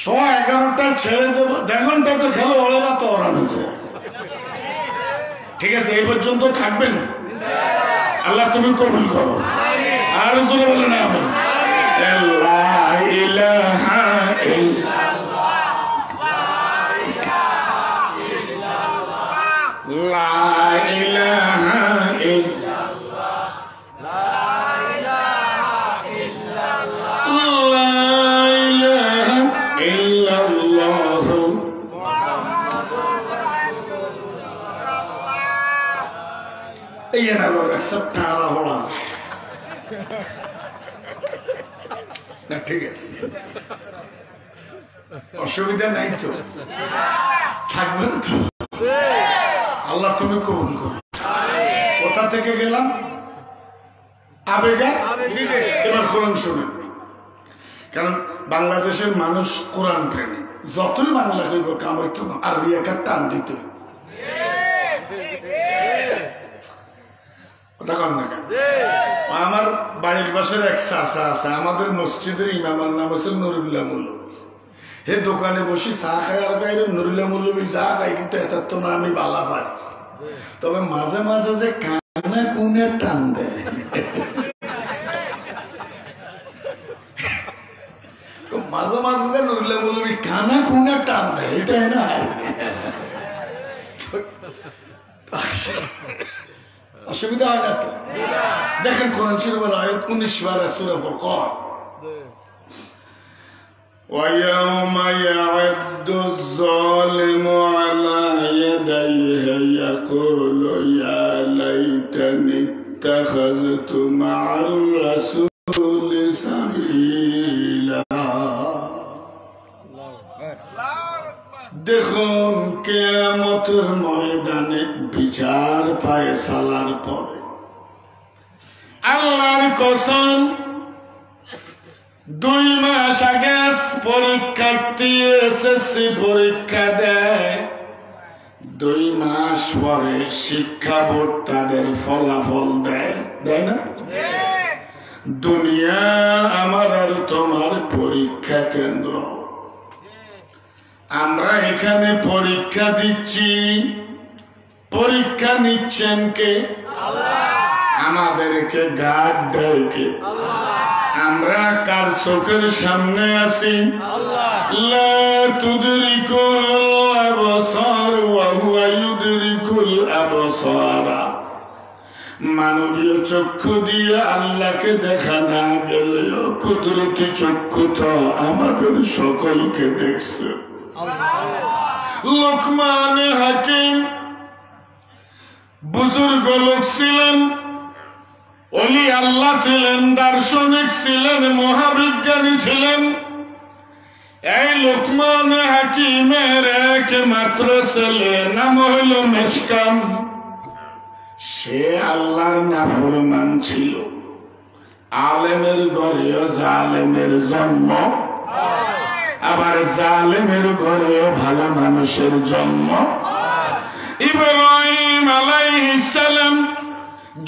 11:15 ছেড়ে দেবো, 1.5 ঘন্টা তো খেলো হলে না তো ওরান হয়েছে, ঠিক আছে। এই পর্যন্ত থাকবেন, আল্লাহ তুমি কবুল করো। আর জোরে বলে না আমি লা ইলাহা ইল্লাল্লাহ, লা ইলাহা ঠিক আছে, অসুবিধা নাই তো, থাকবেন তো, আল্লাহ তুমি কবুল করো। কোথা থেকে গেলাম? আবেগে। এবার কোরআন শুনেন, কারণ বাংলাদেশের মানুষ কোরআন প্রেমী, যতই বাংলা কইব কাম হইত না, আরবি একা টান দিত। আমার বাড়ির পাশের এক চাচা আছে, আমাদের মসজিদের ইমামের নাম হচ্ছে নুরুল্লাহ মৌলবী। হে দোকানে বসি চা খাই, আর বাইরে নুরুল্লাহ মৌলবী চা খাই, কিন্তু এত তো না আমি বালা পারি। তবে মাঝে মাঝে যে কানা কুনে টান দেয়, মাঝে মাঝে যে নুরুল্লাহ মৌলবী কানা কুনে টান দেয়, এটাই না অসুবিধা হয় না তো? দেখেন কোরআন শরীফের আয়াত 19 বার সূরা ফুরকান, وَيَوْمَ يَعَضُّ الظَّالِمُ عَلَى يَدَيْهِ يَقُولُ يَا لَيْتَنِي اتَّخَذْتُ مَعَ الرَّسُولِ سَبِيلًا। দেখুন কিয়ামতের ময়দানে বিচার ফায়সালার পরে আল্লাহর কসম, 2 মাস আগে পরীক্ষার্থী এসএসসি পরীক্ষা দেয়, 2 মাস পরে শিক্ষা বোর্ড তাদের ফলাফল দেয়, দেয় না? দুনিয়া আমার আর তোমার পরীক্ষা কেন্দ্র। আমরা এখানে পরীক্ষা দিচ্ছি, পরীক্ষা নিচ্ছেন কে? আমাদেরকে গার্ড দেয় কে? আমরা কার চোখের সামনে আছি? লা তুদরিকুল আবসার ওয়া হুয়া ইউদরিকুল আবসারা। মানবীয় চক্ষু দিয়ে আল্লাহকে দেখা না গেলেও কুদরতি চক্ষু তো আমাদের সকলকে দেখছে। লোকমান হাকিম বুজুর্গ লোক ছিলেন, ওলি আল্লাহ ছিলেন, দার্শনিক ছিলেন, মহাবিজ্ঞানী ছিলেন। এই লোকমান হাকিমের একমাত্র ছেলে নাম হইল মিশকাম। সে আল্লাহর নাফরমান ছিল। আলেমের ঘরেও জালেমের জন্ম, আবার জালেমের ঘরেও ভালো মানুষের জন্ম। ইব্রাহিম আলাইহিস সালাম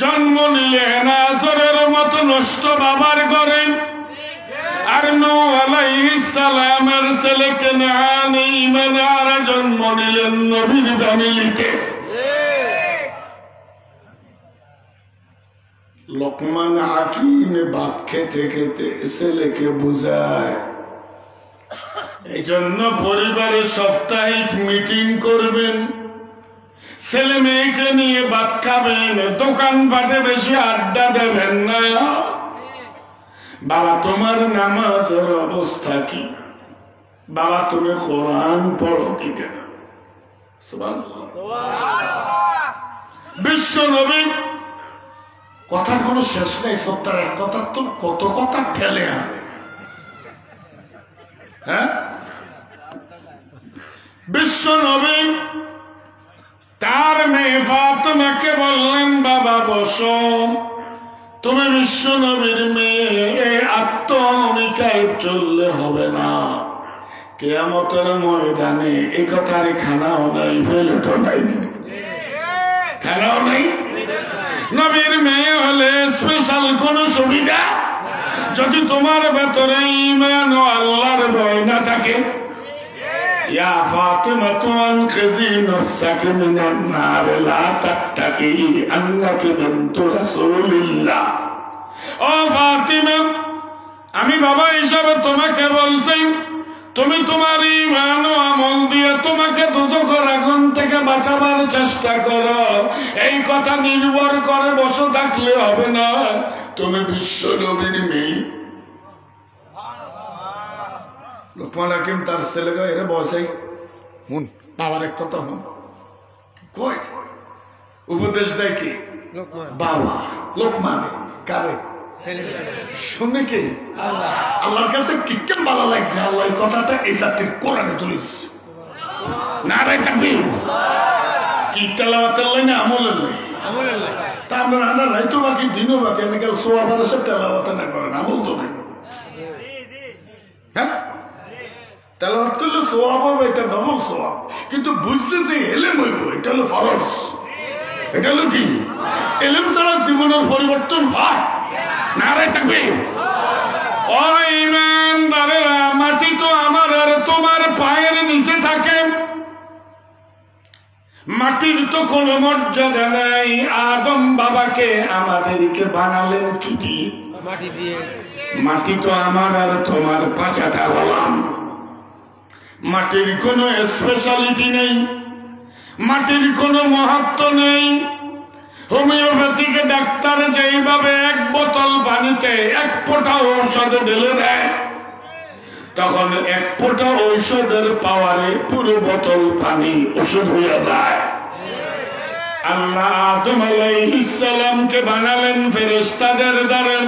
জন্ম নিলেন আজরের মতো নষ্ট বাবার ঘরে, আর নূহ আলাইহিস সালামের ছেলে কানান ঈমানওয়ালা জন্ম নিলেন নবীর ফ্যামিলিতে। লোকমান হাকিম ভাত খেতে খেতে ছেলেকে বুঝায়, এই জন্য পরিবারে সাপ্তাহিক মিটিং করবেন, ছেলে মেয়েকে নিয়ে ভাত খাবেন, দোকান পাটে বেশি আড্ডা দেবেন না। বাবা তোমার নামাজের অবস্থা কি? বাবা তুমি কোরআন পড়ো কি কেন? বিশ্ব নবী কথার কোনো শেষ নেই, সত্তর এক কথার তো কত কথা ঠেলে আনে। হ্যাঁ, বিশ্ব নবী তার মেয়ে ফাতেমাকে বললেন, বাবা বসো, তুমি বিশ্ব নবীর মেয়ে, আত্মমিকায় চললে হবে না। কিয়ামতের ময়দানে এই কথার খানাও নাই, ফেলটও নাই, খানাও নাই। নবীর মেয়ে হলে স্পেশাল কোন সুবিধা? যদি তোমার ভেতরে ঈমান ও আল্লাহর ভয় না থাকে, ইয়া ফাতিমা আনকিযি নাফসাকি মিনান নার লা তাত্তাকি আন্নাকি বিনতু রাসূলিল্লাহ। ও ফাতিমা, আমি বাবা হিসাবে তোমাকে বলছি, তুমি তোমার ঈমান ও আমল দিয়ে তোমাকে দুজখের আগুন থেকে বাঁচাবার চেষ্টা করো। এই কথা নির্ভর করে বসে থাকলে হবে না, তুমি বিশ্ব নবীর মেয়ে। লোকমান হাকিম তার ছেলেকে এরে বসাই, হুন বাবার এক কথা হন কই, উপদেশ দেয় কি? বাবা লোকমান কারে শুনে কি? আল্লাহর কাছে কি কেমন ভালো লাগছে, আল্লাহ এই কথাটা এই জাতির কোরআনে তুলে দিচ্ছে। নারায়ে তাকবীর। কি তেলাওয়াতের লাইনে আমলের লাইনে, তা আমরা আনার রাইতো বাকি দিনও বাকি, আমি কাল সোয়া বাতাসে তেলাওয়াতে না করেন, আমল তো নাই। তেলাওয়াত করলে সওয়াব হবে, এটা নফল সওয়াব। কিন্তু বুঝতে যে এলেম হইব, এটা হলো ফরজ। এটা হলো কি? এলেম ছাড়া জীবনের পরিবর্তন হয়? নারায়ে তাকবীর। ও ঈমানদারেরা, মাটি তো আমার আর তোমার পায়ের নিচে থাকে। মাটির তো কোনো মর্যাদা নাই। আদম বাবাকে আমাদেরকে বানালেন কি দিয়ে? মাটি দিয়ে। মাটি তো আমার আর তোমার পাঁচাটা গোলাম। মাটির কোনো স্পেশালিটি নেই, মাটির কোনো মাহাত্ম্য নেই। হোমিওপ্যাথিক ডাক্তার যেইভাবে এক বোতল পানিতে এক ফোঁটা ঔষধ ঢেলে দেয়, তখন এক ফোঁটা ঔষধের পাওয়ারে পুরো বোতল পানি ওষুধ হয়ে যায়। আল্লাহ আদম আলাইহিস সালামকে বানালেন ফেরেশতাদের দ্বারা।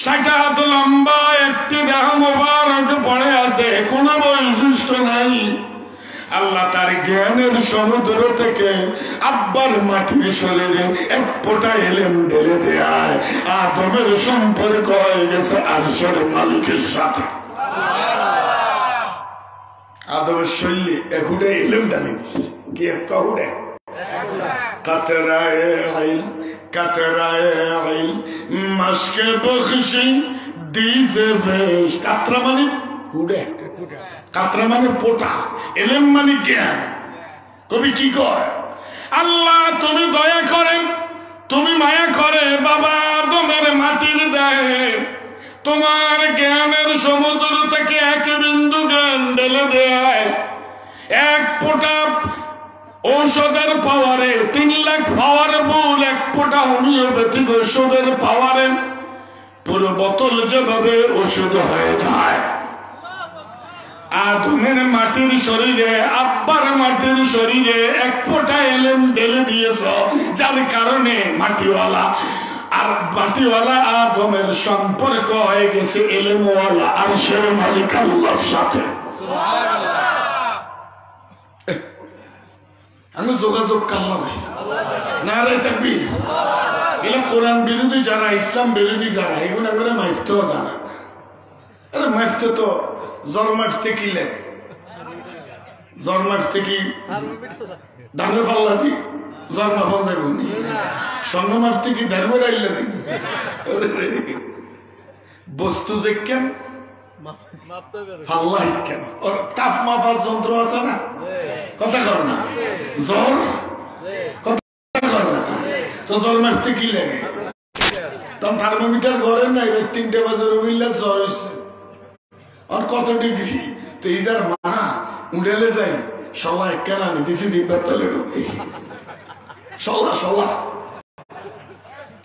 60 হাত লম্বা একটি দেহ মোবারক পড়ে আছে, কোনো বৈশিষ্ট্য নাই। আল্লাহ তার জ্ঞানের সমুদ্র থেকে আব্বার মাটির শরীরে এক ফোঁটা এলেম ঢেলে দেয়। আদমের সম্পর্ক হয়ে গেছে আরশের মালিকের সাথে। আদমের শরীরে একুটে এলেম ঢালি দিচ্ছে। কি এক কাউডে? কাতরায়ে ইলম, কাতরায়ে ইলম মাশকে বখশি দিছে ফেশ। কাতরা মানে হুডে, কাতরা মানে পোটা, এলেম মানে জ্ঞান। কবি কি কয়? আল্লাহ তুমি দয়া করেন, তুমি মায়া করে বাবা আদমের মাটির দেহে তোমার জ্ঞানের সমুদ্র থেকে এক বিন্দু জ্ঞান ঢেলে দেয়। এক ফোঁটা ঔষধের পাওয়ারে 3 লাখ পাওয়ারফুল এক ফোঁটা হোমিওপ্যাথিক ঔষধের পাওয়ারে পুরো বোতল যেভাবে ওষুধ হয়ে যায়। আদমের মাটির শরীরে, আব্বার মাটির শরীরে এক ফোঁটা এলেম ঢেলে দিয়েছ, যার কারণে মাটিওয়ালা আর মাটিওয়ালা আদমের সম্পর্ক হয়ে গেছে এলেমওয়ালা আরশের মালিক আল্লাহর সাথে। আমি যোগাযোগ কাল্লাম নারায়ে তাকবীর। এগুলা কোরআন বিরোধী যারা, ইসলাম বিরোধী যারা, এগুলো করে মাইফতেও জানা। আরে মাইফতে তো জ্বর মারতে কি লাগে? জ্বর মারতে কি ধানের পাল্লা দি জ্বর মাফল দেব? স্বর্ণ মারতে কি দাঁড়িয়ে আইলে দিবি? বস্তু যে কেন পাল্লা কেন? তাপ মাপার যন্ত্র আছে না? কথা কর না। জ্বর কথা কর না। তো জ্বর মারতে কি লাগে? তখন থার্মোমিটার ঘরে নাই, 3টে বাজে রবিল্লা জ্বর হয়েছে। আর কত ডিগ্রি? তো এই যার মা উড়েলে যাই সলা কেন আমি দিছি জিব্বার তলে ঢুকে, সলা সলা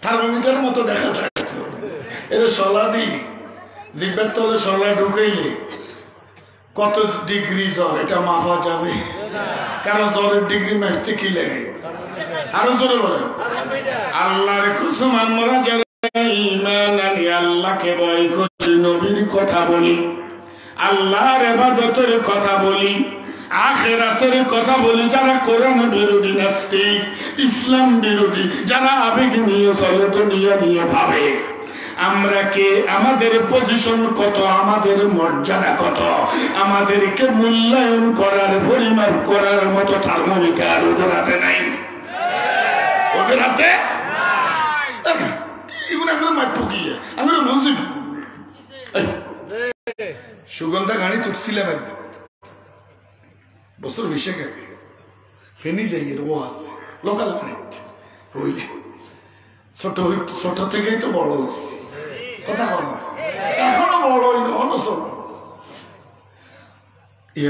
থার্মোমিটার মতো দেখা যায়। এটা সলা দি জিব্বার তলে সলা ঢুকাইলে কত ডিগ্রি জ্বর এটা মাপা যাবে? কারণ জ্বরের ডিগ্রি মারতে কি লাগে? আরো জোরে বলেন। আল্লাহর কসম, আমরা যারা ঈমান আনি, আল্লাহকে ভয় করি, নবীর কথা বলি, আল্লাহর ইবাদতের কথা বলি, আখিরাতের কথা বলি, যারা কোরআন বিরোধী, নাস্তিক, ইসলাম বিরোধী, যারা আবেগ নিয়ে চলে, দুনিয়া নিয়ে ভাবে, আমরা কে, আমাদের পজিশন কত, আমাদের মর্যাদা কত, আমাদেরকে মূল্যায়ন করার, পরিমাপ করার মতো থার্মোমিটার ওদের হাতে নাই। ওদের হাতে এগুলো আমরা মাঠ গিয়ে আমরা বলছি। সুগন্ধা গাড়ি তুটছিলাম একদিন, বছর 20 আগে, ফেনি যাই ও আছে লোকাল গাড়িতে, বুঝলে ছোট থেকেই তো বড় হচ্ছে, কথা বল না, এখনো বড় হইল ছোট।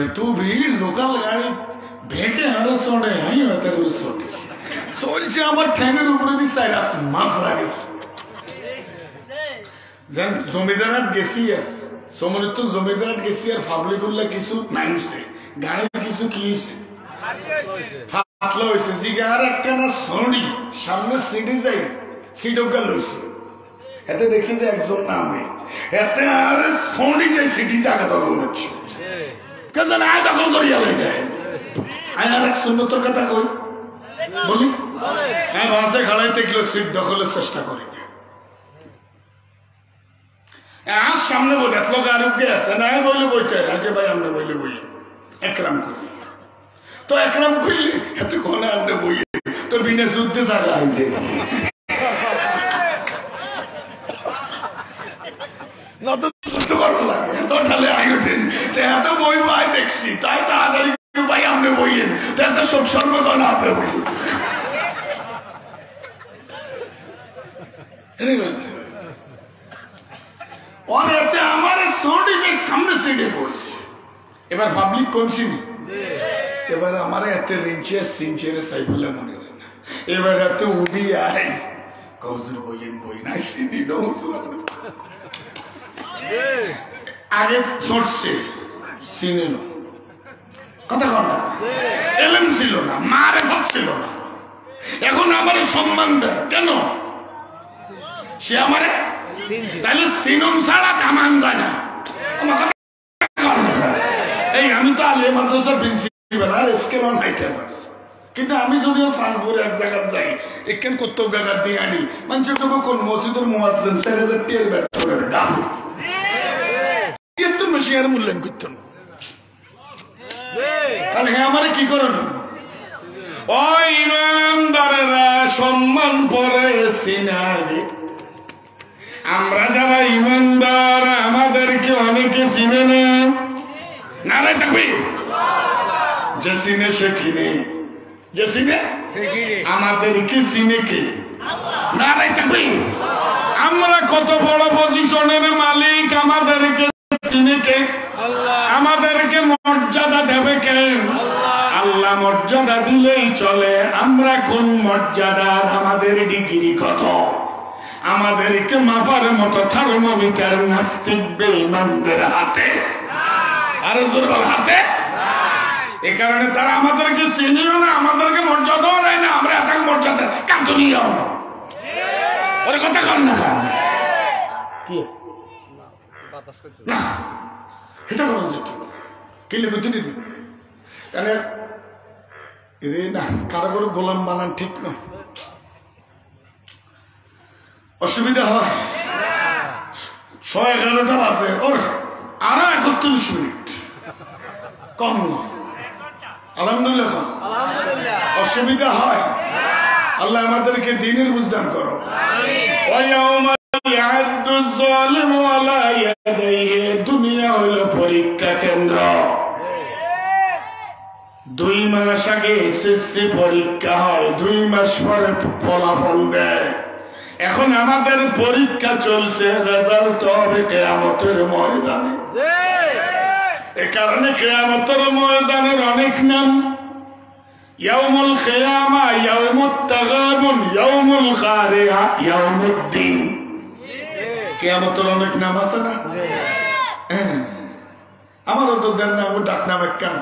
এত ভিড় লোকাল গাড়ি ভেটে আরো চড়ে, আমি হয়তো করে চটে চলছে, আমার ঠ্যাঙের উপরে দিয়ে সাইরাস মাছ লাগেছে। যেন জমিদারহাট গেছি, আর সমৃদ্ধ জমিদারহাট গেছি, আর ফাবলিকুল্লা কিছু নামছে, গাড়ি কিছু কি ফাতলা হয়েছে, জিগা আর একখানা সড়ি সামনে সিডি যাই সিডকা লইছে, এতে দেখছি যে একজন নামে, এতে আর সড়ি যাই সিটি জায়গা দখল করছে, কেন আয় দখল করিয়া লই যায়। আয় আর এক সুন্নতর কথা কই বলি, হ্যাঁ বাসে খাড়াইতে গেলে সিট দখলের চেষ্টা করি, আর সামনে বলে এত লোক আরোগ্য আছে না বইলে বইতে আগে ভাই আমরা বইলে বই একরাম করি তো একরাম করলে এত কোনে আমরা বই তো বিনা যুদ্ধে জায়গা হয়েছে লাগে এত ঢালে আয়োজন এত বই বই দেখছি তাই তাড়াতাড়ি ভাই আপনি বইয়েন এত সব সর্বকর্ণ আপনি বইয়েন অনেতে আমার সোডিকে সামনে সিটে বসছে এবার পাবলিক কমছিনি এবার আমার এত রিঞ্চে সিনচের সাইফুল্লাহ মনে হয় না এবার এত উডি আয় কৌজুর বইয়েন বই নাই সিনি আগে ছড়ছে সিনে কথা কর না এলেম ছিল না মারে ভাব ছিল না এখন আমার সম্মান দেয় কেন সে আমারে তাহলে সিনম ছাড়া কামান যায় না এই আমি তো আলিয়া মাদ্রাসার প্রিন্সিপাল আর এসকে নন হাইটাজার কিন্তু আমি যদিও সানপুরে এক জায়গায় যাই এখান কত জায়গা দিয়ে আনি মানুষ তবু কোন মসজিদের মুয়াজ্জিন 4000 টিয়ার বেতন দাম এত বেশি আর মূল্যায়ন করতেন কারণ হ্যাঁ আমারে কি করেন ও ইমানদারেরা সম্মান পরে সিনারে আমরা যারা ইমানদার আমাদেরকে অনেকে চিনে না নারায় থাকবে যে চিনে সে কিনে যে চিনে আমাদেরকে চিনে কে নারায় থাকবে আমরা কত বড় পজিশনের মালিক আমাদেরকে চিনে কে আমাদেরকে মর্যাদা দেবে কে আল্লাহ মর্যাদা দিলেই চলে আমরা কোন মর্যাদার আমাদের ডিগ্রি কত আমাদেরকে মাপার মতো থার্মোমিটার নাস্তিক বেঈমানদের হাতে আর দুর্বল হাতে এ কারণে তারা আমাদেরকে চিনিও না আমাদেরকে মর্যাদাও দেয় না আমরা এত মর্যাদা কাঁদুনিও ওরে কথা কর না না এটা করা যেত কিলে করতে নিবি কেন রে না কারো করে গোলাম বানান ঠিক না অসুবিধা হয় 11:30 বাজে ওর আরো 31 মিনিট কম না আলহামদুলিল্লাহ অসুবিধা হয় আল্লাহ আমাদেরকে দ্বীনের বুঝদান করো দুনিয়া হইল পরীক্ষা কেন্দ্র 2 মাস আগে এসএসসি পরীক্ষা হয় 2 মাস পরে ফলাফল দেয় এখন আমাদের পরীক্ষা চলছে রেজাল্ট হবে কিয়ামতের ময়দানে এ কারণে কিয়ামতের ময়দানের অনেক নাম ইয়াউমুল কিয়ামা ইয়াউমুত তাগাবুন ইয়াউমুল কারিয়া ইয়াউমুদ্দিন কিয়ামতের অনেক নাম আছে না আমার তো দেন নাম ডাক নাম একখান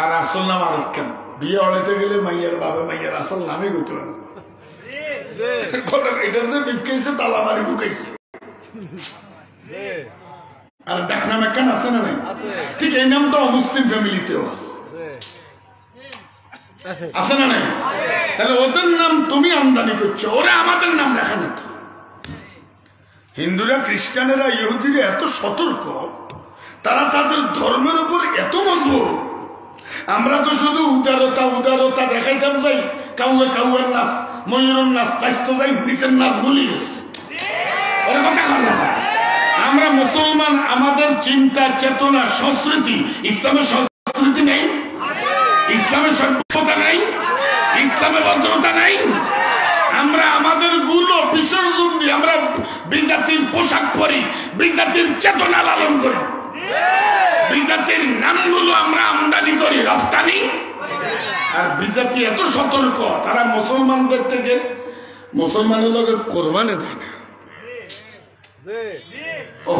আর আসল নাম আরেক কেন বিয়ে অড়াইতে গেলে মাইয়ার বাবা মাইয়ার আসল নামই গত এটার যে বিফকেছে তালা মারি ঢুকেছে আর ডাক নাম একখান আছে না নাই ঠিক এই নাম তো অমুসলিম ফ্যামিলিতেও আছে আছে না নাই তাহলে ওদের নাম তুমি আমদানি করছো ওরা আমাদের নাম লেখা না তো হিন্দুরা খ্রিস্টানেরা ইহুদিরা এত সতর্ক তারা তাদের ধর্মের উপর এত মজবুত আমরা তো শুধু উদারতা উদারতা দেখাইতাম যাই কাউয়ে কাউয়ের নাচ ময়ূরের নাচ তাইতো যাই নিচের নাচ বলি ওর কথা কর আমরা মুসলমান আমাদের চিন্তা চেতনা সংস্কৃতি ইসলামের সংস্কৃতি নেই ইসলামের সভ্যতা নেই ইসলামের ভদ্রতা নেই আমরা আমাদের গুলো বিসর্জন দিই আমরা বিজাতির পোশাক পরি বিজাতির চেতনা লালন করি বিজাতির নামগুলো আমরা আমদানি করি রপ্তানি আর বিজাতি এত সতর্ক তারা মুসলমানদের থেকে মুসলমানের লোকে কোরবানি দেয় না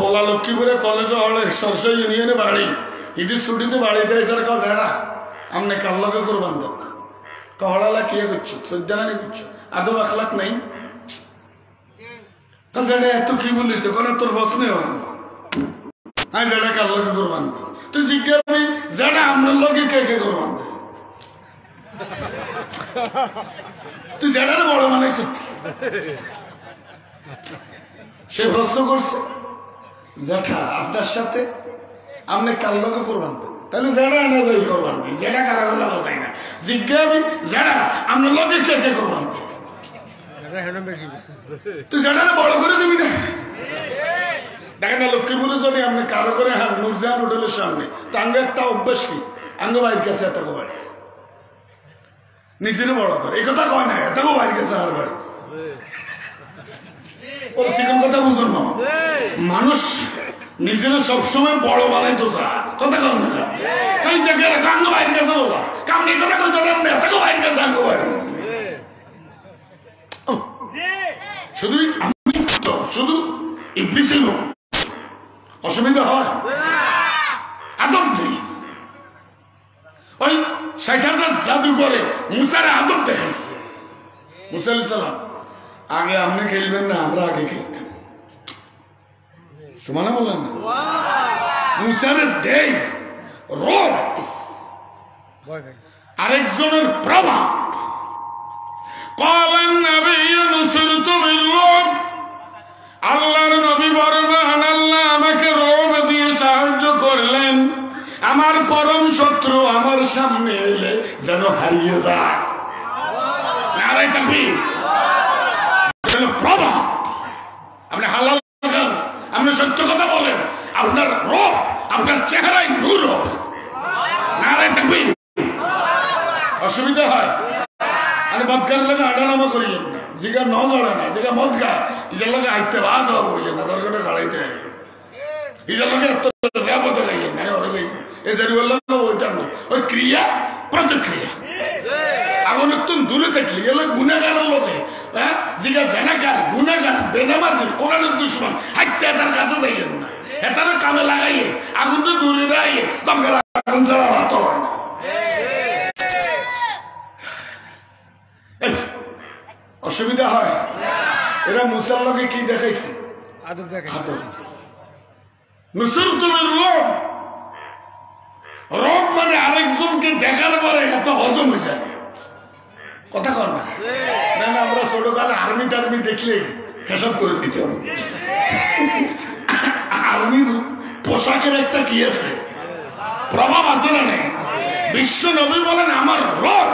ওলা লক্ষ্মীপুরে কলেজে হলে সরষে ইউনিয়নে বাড়ি ঈদের ছুটিতে বাড়ি গেছে কাজ হেরা আমনে কার লগে কোরবান দেন কহড়ালা কে করছো সজ্জানি করছো আদব আখলাক নাই যেটা এত কি বলিস কোন তোর বস নেই আমি যেটা কার লগে কোরবান দিই তুই জিজ্ঞাসা যেটা আমরা লগে কে কে কোরবান দেয় তুই যেটা বড় মানে সে প্রশ্ন করছে জেঠা আপনার সাথে আপনি কার লোকে কোরবান দেন, তাহলে জেঠা এনে যাই কোরবান দিই, জেঠা কারা করলে বোঝাই না, জিজ্ঞা আমি জেঠা আপনার লোকে কে কে কোরবান দেন, তুই জেঠারে বড় করে দিবি না। দেখেন না লক্ষ্মীপুরে যদি আপনি কারো করে হ্যাঁ নুরজাহান হোটেলের সামনে, তা আঙ্গ একটা অভ্যাস কি, আঙ্গ বাইর কাছে এত বাড়ি নিজের বড় করে, এই কথা কয় না, এত বাইর কাছে আর বাড়ি ওর চিকন কথা বুঝুন না। মানুষ নিজেরা সবসময় বড় বানাইতো চায়, কথা কম না এই জায়গায় আঙ্গ বাইর কাছে বলা কামনি কথা কইতে না, এত বাইর কাছে আঙ্গ বাইর শুধু শুধু ইবলিসের লোক অসুবিধা হয়, আদব নেই। ওই ৬০,০০০ জাদু করে মুসারে আদব দেখাইছে। মুসা আলাইহিস সালাম আগে আপনি খেলবেন না, আমরা আগে খেলতাম, সমানা বলেন না। মুসারে দেই রোগ, আরেকজনের প্রভাব। قال النبي نصرت بالرعب, আল্লাহর নবী বর্ণান আল্লাহ আমাকে রব দিয়ে সাহায্য করলেন, আমার পরম শত্রু আমার সামনে এলে যেন হারিয়ে যায়। নারায়ে তাকবীর। প্রভাব, আপনি হালাল খান, আপনি সত্য কথা বলেন, আপনার রব আপনার চেহারায় নূর হবে। নারায়ে তাকবীর। অসুবিধা হয় আর বদকার লাগে আডানামা করিলেন না, জিগা ন জড়ে না, জিগা মদ খায় ইজার লাগে আইতে বাস হওয়া বললেন না, দরকারটা ছাড়াইতে ইজার লাগে এত খাইলেন না, ওরে খাই এই জারি বললাম ওইটার না, ওই ক্রিয়া প্রতিক্রিয়া। এখন একটু দূরে থাকলে এগুলো গুণাগারের লোকে, হ্যাঁ জিগা জেনাকার গুণাগার বেনামাজি কোরআনের দুশ্মন হাইতে এটার কাছে যাইলেন না, এটার কামে লাগাইয়ে আগুন তো দূরে রাইয়ে দমকে আগুন ছাড়া ভাত হয় না। অসুবিধা হয়। এরা মুসার লোকে কি দেখাইছে, আদব দেখাইছে। নুসরত বির রব, রব মানে আরেকজনকে দেখার পরে এত হজম হয়ে যায়, কথা কর না। না আমরা ছোটকালে আর্মি টার্মি দেখলে এসব করে দিতে হবে। আর্মির পোশাকের একটা কি আছে, প্রভাব আছে না নেই। বিশ্ব নবী বলেন আমার রব।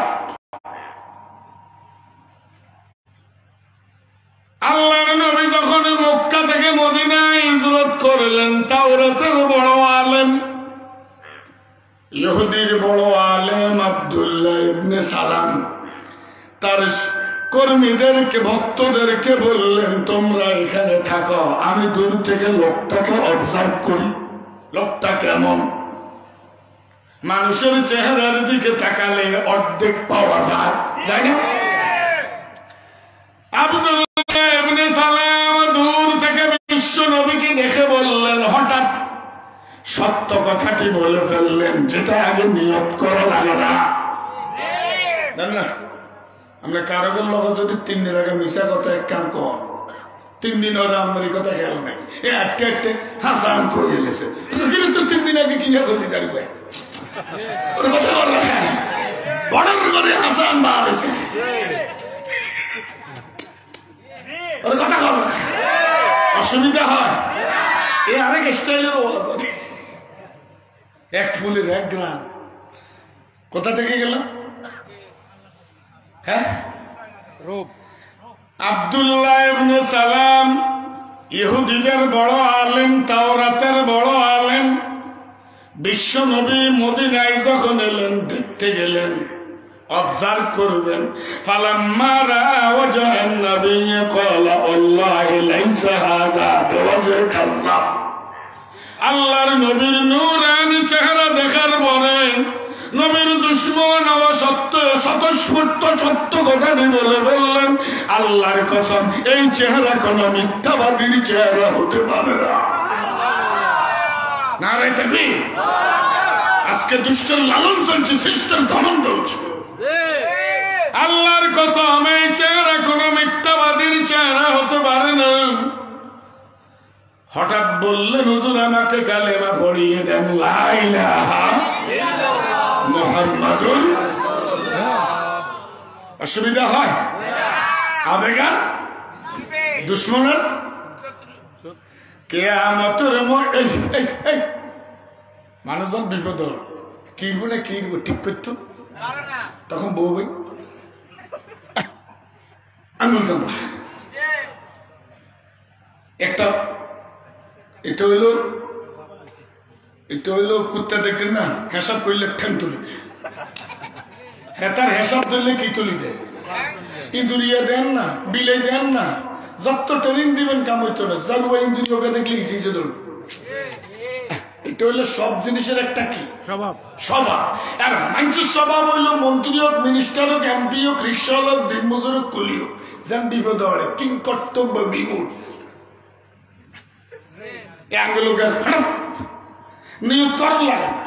আল্লাহর নবী যখন মক্কা থেকে মদিনায় হিজরত করলেন, তাওরাতের বড় আলেম, ইহুদির বড় আলেম আব্দুল্লাহ ইবনে সালাম তার কর্মীদেরকে ভক্তদেরকে বললেন তোমরা এখানে থাকো, আমি দূর থেকে লোকটাকে অবজার্ভ করি, লোকটা কেমন। মানুষের চেহারার দিকে তাকালে অর্ধেক পাওয়া যায়, তাই না? আব্দুল্লাহ ইবনে সালাম দূর থেকে বিশ্ব নবীকে দেখে বললেন, হঠাৎ সত্য কথাটি বলে ফেললেন, যেটা আগে নিয়ত করা লাগে না। আমরা কারোর লোক যদি 3 দিন আগে মিশা কথা এক কাম কর, 3 দিন ওরা আমার এই কথা খেয়াল নাই, একটা একটা হাসান করে গেছে, কিন্তু 3 দিন আগে কি করতে জানবে কথা বললে বড় করে হাসান বার হয়েছে, ওর কথা কর। অসুবিধা হয়। এ আরেক স্টাইলের ওয়াজ, এক ফুলের 1 গ্রাম। কোথা থেকে গেলাম? হ্যাঁ, রূপ। আব্দুল্লাহ ইবনে সালাম ইহুদিদের বড় আলেম, তাওরাতের বড় আলেম। বিশ্ব নবী মদিনায় যখন এলেন, দেখতে গেলেন, অবজার্ভ করবেন। ফালাম্মা রাআ ওয়াজহান নবী ক্বালা আল্লাহি লাইসা হাযা বিওয়াজহি কাযাব। আল্লাহর নবীর নূরানি চেহারা দেখার পরে নবীর দুশমন স্বতঃস্ফূর্ত সত্য কথাটি বলে বললেন, আল্লাহর কসম এই চেহারা কোন মিথ্যাবাদীর চেহারা হতে পারে না। নারায়ে তাকবীর। আজকে দুষ্টের লালন চলছে, শিষ্টের দমন চলছে। আল্লাহর কসম এই চেহারা কোন মিথ্যাবাদীর চেহারা হতে পারে না। হঠাৎ বললেন, হুজুর আমাকে কালেমা পড়িয়ে দেন, লা ইলাহা মুহাম্মাদুর। অসুবিধা হয়, আবেগার দুশ্মনের কিয়ামতের মানুষজন বিপদ কিরবো না কিরবো ঠিক করতো তখন বউ ভাই আঙুল কামড়া একটা এটা হইলো কুত্তা দেখেন না হেসাব করলে ঠ্যাং তুলি দেয় হেতার হেসাব ধরলে কি তুলি দেয় ইঁদুরিয়া দেন না বিলে দেন না যত ট্রেনিং দিবেন কাম হইতো না জারুয়া ইঁদুরি ওকে দেখলে ইসে ধরবে এটা হইলো সব জিনিসের একটা কি স্বভাব আর মানুষের স্বভাব হইলো মন্ত্রী হোক মিনিস্টার হোক এমপি হোক রিক্সা হোক দিন মজুর হোক কুলি হোক যেন বিপদ হয় কিং কর্তব্য বিমূল নিয়ত করার লাগে না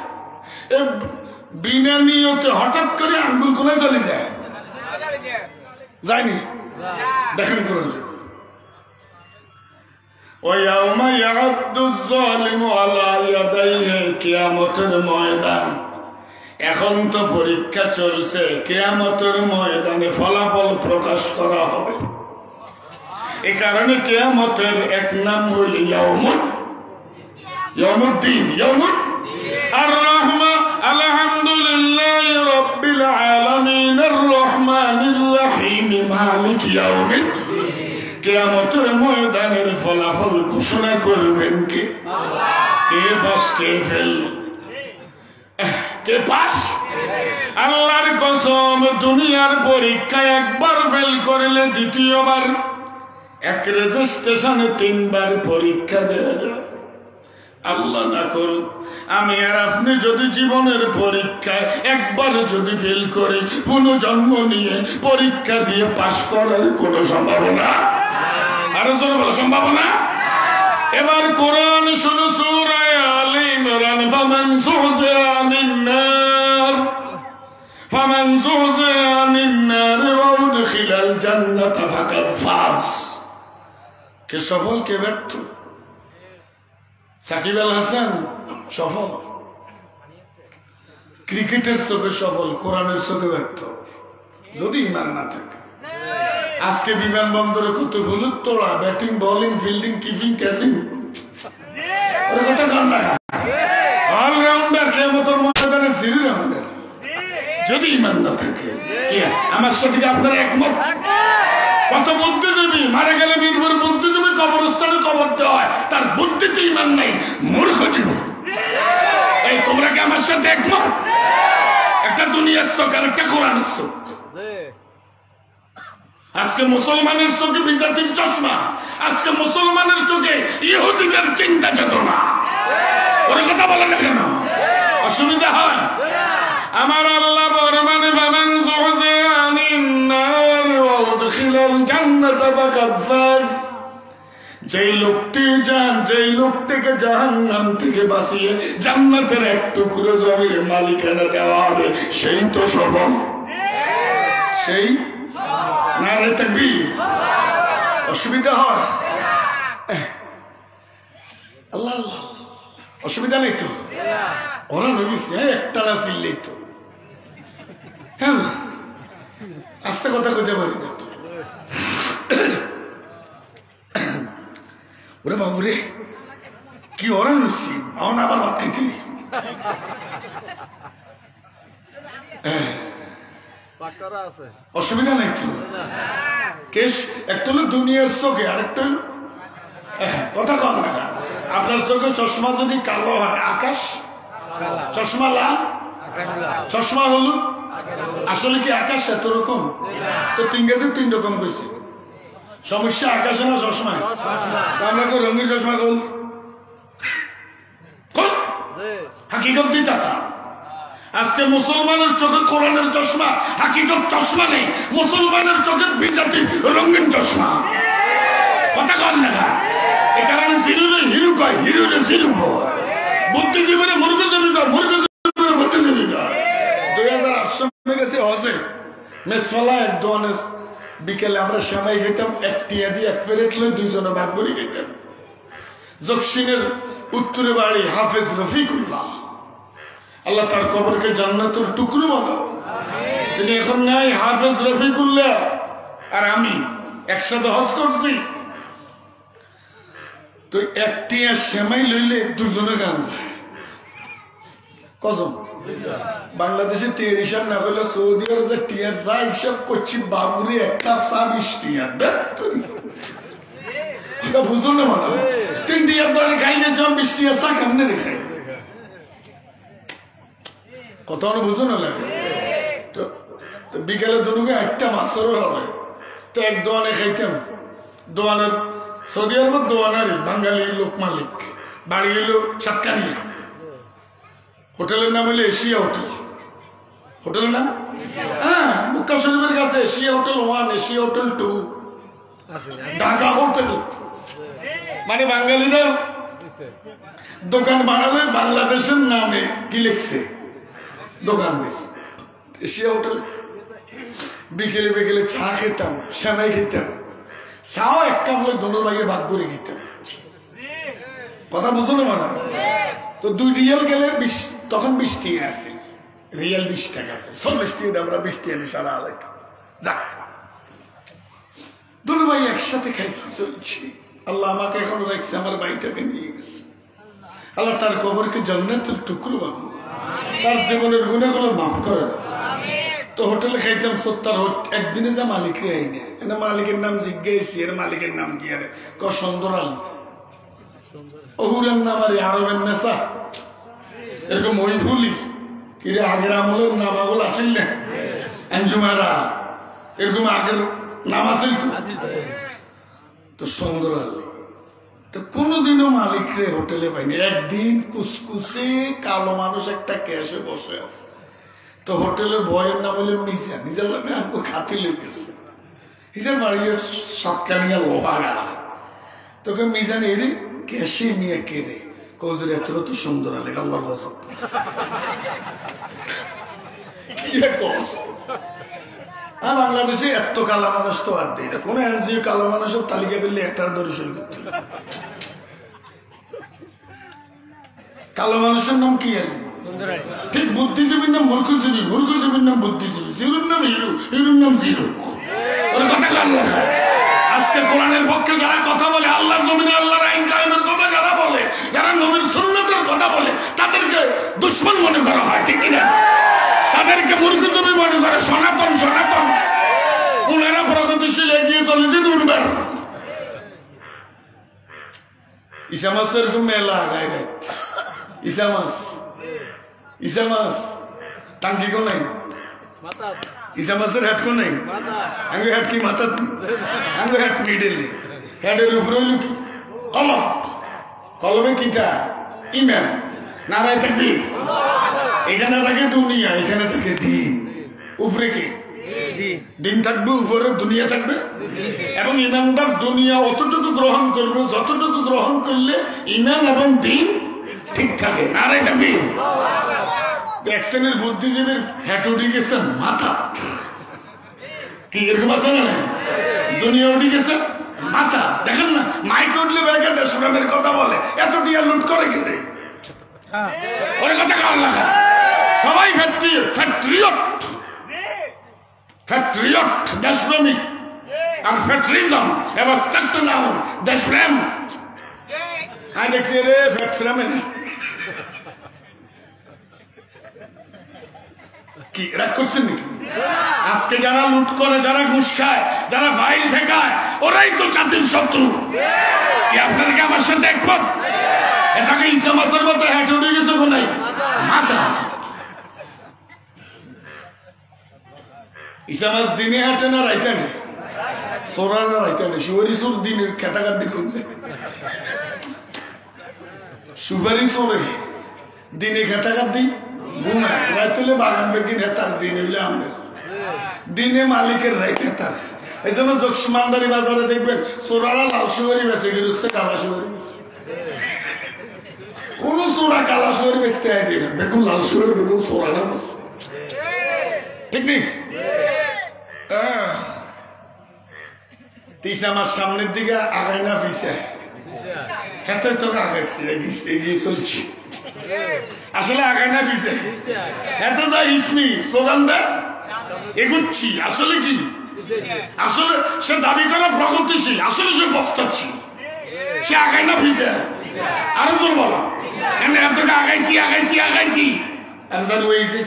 বিনা নিয়তে হঠাৎ করে আঙ্গুল কোনায় চলে যায় যায়নি দেখেন কোন কিয়ামতের ময়দান এখন তো পরীক্ষা চলছে কিয়ামতের ময়দানে ফলাফল প্রকাশ করা হবে এ কারণে কিয়ামতের এক নাম হইল ইয়াউমুদ্দিন আর রহমান আলহামদুলিল্লাহি রাব্বিল আলামিন আর রহমানির রহিম মালিক ইয়াউমিদ্দিন কিয়ামতের ময়দানের ফলাফল ঘোষণা করবেন কে কে পাস কে ফেল কে পাস আল্লাহর কসম দুনিয়ার পরীক্ষায় একবার ফেল করলে দ্বিতীয়বার এক রেজিস্ট্রেশনে 3 বার পরীক্ষা দেওয়া যায় আল্লাহ না করুক আমি আর আপনি যদি জীবনের পরীক্ষায় একবার যদি ফেল করি পুনর্জন্ম নিয়ে পরীক্ষা দিয়ে পাশ করার কোনো সম্ভাবনা আরো জোরে বলো সম্ভাবনা এবার কোরআন শুনো সূরা আলে ইমরান ফামান যুহজিয়া আনিন নার ওয়া উদখিলাল জান্নাতা ফাকাদ ফাজ কে সফল কে ব্যর্থ সাকিব আল হাসান সফল ক্রিকেটের চোখে সফল কোরআনের চোখে ব্যর্থ যদি ইমান না থাকে আজকে বিমানবন্দরে কত হলুদ তোড়া batting bowling fielding keeping catching কথা কর না অলরাউন্ডার কিয়ামতের ময়দানে 0 রাউন্ডার যদি ইমান না থাকে আমার সাথে আপনারা একমত কত বুদ্ধিজীবী মারা গেলে নির্ভর বুদ্ধিজীবী কবরস্থানে কবর দেওয়া হয় তার বুদ্ধিতে ইমান নাই মূর্খ জীবন এই তোমরা কি আমার সাথে একমত একটা দুনিয়ার চোখ আর একটা কোরআনের চোখ আজকে মুসলমানের চোখে বিজাতির চশমা আজকে মুসলমানের চোখে ইহুদিদের চিন্তা চেতনা ওর কথা বলে না কেন অসুবিধা হয় আমার আল্লাহ বরমানে বামান যুহজিয়া আনিন নার ওয়া উদখিলাল জান্নাতা ফাকাদ ফাজ যেই লোকটিকে জাহান্নাম থেকে বাঁচিয়ে জান্নাতের এক টুকরো জমির মালিকানা দেওয়া হবে সেই তো সফল সেই নারে তাকবীর অসুবিধা হয় আল্লাহ আল্লাহ অসুবিধা নেই তো ওরা নবীছে একটানা ফিরলেই তো হ্যাঁ আস্তে কথা কইতে পারি না ওরে বাবুরে কি ওরা নসি আমার আবার ভাত খাইতে অসুবিধা নেই তো কেশ একটা হলো দুনিয়ার চোখে আর একটা হলো কথা কম না আপনার চোখে চশমা যদি কালো হয় আকাশ চশমা লাল চশমা হলুদ আসলে কি আকাশ এত রকম তো 3 গাছের 3 রকম কইছে সমস্যা আকাশে না চশমায় আমরা কেউ রঙিন চশমা কল হাকিকত দি টাকা আজকে মুসলমানের চোখে কোরআনের চশমা হাকিকত চশমা নেই মুসলমানের চোখে বিজাতি রঙিন চশমা কথা কন না এ কারণে হিরুরে হিরু কয় হিরুরে হিরু বুদ্ধিজীবীরা মূর্খজীবী কয় মূর্খজীবীরা বুদ্ধিজীবী কয় 2008 সালে গেছে হজে মেসফালা এক দোয়ানে বিকেলে আমরা সেমাই খেতাম 1 টিয়া দিয়ে 1 প্লেট লই 2 জনে ভাগ করে খেতাম জকশিনের উত্তরে বাড়ি হাফেজ রফিকুল্লাহ আল্লাহ তার কবরকে জান্নাতের টুকরো বানাও তিনি এখন নাই হাফেজ রফিকুল্লাহ আর আমি একসাথে হজ করছি তো একটি আর সেমাই লইলে দুজনে গান যায় কজন বাংলাদেশে টিয়ার হিসাব না করলে সৌদি আরব যে টিয়ার যা হিসাব করছি বাবুরি এক কাপ চা 20 টিয়ার কথা বুঝো না মানে 3 টিয়ার দরে খাই গেছে 20 টিয়ার চা কেমনে রেখে কথা বুঝো না লাগে তো বিকেলে দুর্গে একটা মাছেরও হবে তো এক দোয়ানে খাইতাম দোয়ানের সৌদি আরব দোয়ানারই বাঙালি লোক মালিক বাড়ি এলো সাতকানিয়া হোটেলের নাম হলো এশিয়া হোটেল হোটেলের নাম হ্যাঁ মক্কা শরীফের কাছে Asia hotel 1 Asia hotel 2 Dhaka hotel মানে বাঙালিরা দোকান বানাবে বাংলাদেশের নামে কি লিখছে দোকান বেশি এশিয়া হোটেল বিকেলে বিকেলে চা খেতাম সেমাই খেতাম চাও এক কাপ হলে দোনো ভাইয়ে ভাগ করে খেতাম কথা বুঝো না মানে তো 2 রিয়াল গেলে তখন 20 টাকা আছে রিয়াল 20 টাকা আছে 40 টাকা আমরা 20 টাকা সারা আলাই যাক দোনো ভাই একসাথে খাইছি চলছি আল্লাহ আমাকে এখন রাখছে আমার ভাইটাকে নিয়ে গেছে আল্লাহ তার কবরকে জান্নাতের টুকরো বানাবো তার জীবনের গুনাহগুলো মাফ করে দাও তো হোটেলে খাইতাম 70 একদিনে যা মালিকরে আইনে এনে মালিকের নাম জিজ্ঞেসি এর মালিকের নাম কি আরে ক সুন্দর আলী অহুরের নাম আর আরবের নেশা এরকম মহিফুলি কিরে আগের আমলের নাম আগল আসিল না আঞ্জুমারা এরকম আগের নাম আসিল তো সুন্দর আলী তো কোনদিনও মালিকরে হোটেলে পাইনি একদিন কুসকুসে কালো মানুষ একটা ক্যাশে বসে আছে তো হোটেলের বয়ের নাম হলো মিজা নিজের নামে আমাকে খাতি লেগেছে নিজের বাড়ির সাতকানিয়া লোহা গাড়া তোকে মিজান এরে ক্যাশে নিয়ে কেড়ে কৌজুর এত তো সুন্দর আলে আল্লাহর গজব বাংলাদেশে এত কালা মানুষ তো আর দেয় না কোন এনজিও কালো মানুষের তালিকা করলে একটার দরে শুরু করতে কালো মানুষের নাম কি আলি ঠিক বুদ্ধিজীবীর নাম মূর্খজীবী মূর্খজীবীর নাম বুদ্ধিজীবী জিরুর নাম হিরু হিরুর নাম জিরু ওর কথা কাল লেখা আজকে কোরআনের পক্ষে যারা কথা বলে আল্লাহর জমিনে আল্লাহর আইন কায়েমের কথা যারা বলে যারা নবীর সুন্নতের কথা বলে তাদেরকে দুশ্মন মনে করা হয় ঠিক কিনা তাদেরকে মূর্খজীবী মনে করে সনাতন সনাতন উনারা প্রগতিশীল এগিয়ে চলেছে দুর্বার ইসা মাসের এরকম মেলা আগায় নাই ইসা মাস টাঙ্কি কো নাই ইসা মাসের হেড কো নাই আঙ্গু হেড কি মাথা আঙ্গু হেড মিডল হেডের উপরে হইল কি কলম কলমে কিটা ইমান নারায় থাকবি এখানে থাকে দুনিয়া এখানে থাকে দিন উপরে কি দিন থাকবে উপরে দুনিয়া থাকবে এবং ইমানদার দুনিয়া অতটুকু গ্রহণ করবে যতটুকু গ্রহণ করলে ইমান এবং দিন ঠিক থাকে নারায় থাকবি এক শ্রেণীর বুদ্ধিজীবীর হেঁট উঠে গেছে মাথা কি এরকম আছে না দুনিয়া উঠে গেছে মাথা দেখেন না মাইক উঠলে ব্যাগে দেশের কথা বলে এত টিয়া লুট করে কেড়ে ওর কথা কাল লাগা সবাই ফ্যাট্রিয়ট দেশপ্রেমিক আর ফ্যাট্রিজম এবং দেশপ্রেম আমি দেখছি রে ফ্যাট্রামে না কি রাগ করছেন নাকি আজকে যারা লুট করে যারা ঘুষ খায় যারা ফাইল ঠেকায় ওরাই তো জাতির শত্রু কি আপনাদেরকে আমার সাথে একমত এটাকে ইসা মাসের মতো হেঁটে উঠে গেছে কোনাই মাথা ইসা মাস দিনে হাঁটে না রাইতে না সোরা না রাইতে না শিবরি সোর দিনে খেটাকার দিকে সুপারি সোরে দিনে খেটাকার দিই ঘুমায় রাইতে বাগান বেগিন হেতার দিন হইলে আমাদের দিনে মালিকের রাইত হেতার এই জন্য জোকসমানদারি বাজারে দেখবেন সোরারা লাল সুপারি বেঁচে গিয়ে কালা সুপারি কোন সোরা কালা সুপারি বেচতে হয় দিবে বেগুন লাল সুপারি বেগুন সোরারা ঠিক নেই তিস আমার সামনের দিকে আগায় না পিছে হেতে তো আগাইছি এগিয়ে চলছি আসলে আগায় না পিছে এত যা ইসমি স্লোগান দেয় এগুচ্ছি আসলে কি আসলে সে দাবি করে প্রগতিশীল আসলে সে পশ্চাৎশীল সে আগায় না ভিজে আরো তোর বলো এতটা আগাইছি আগাইছি আগাইছি আর হয়েছে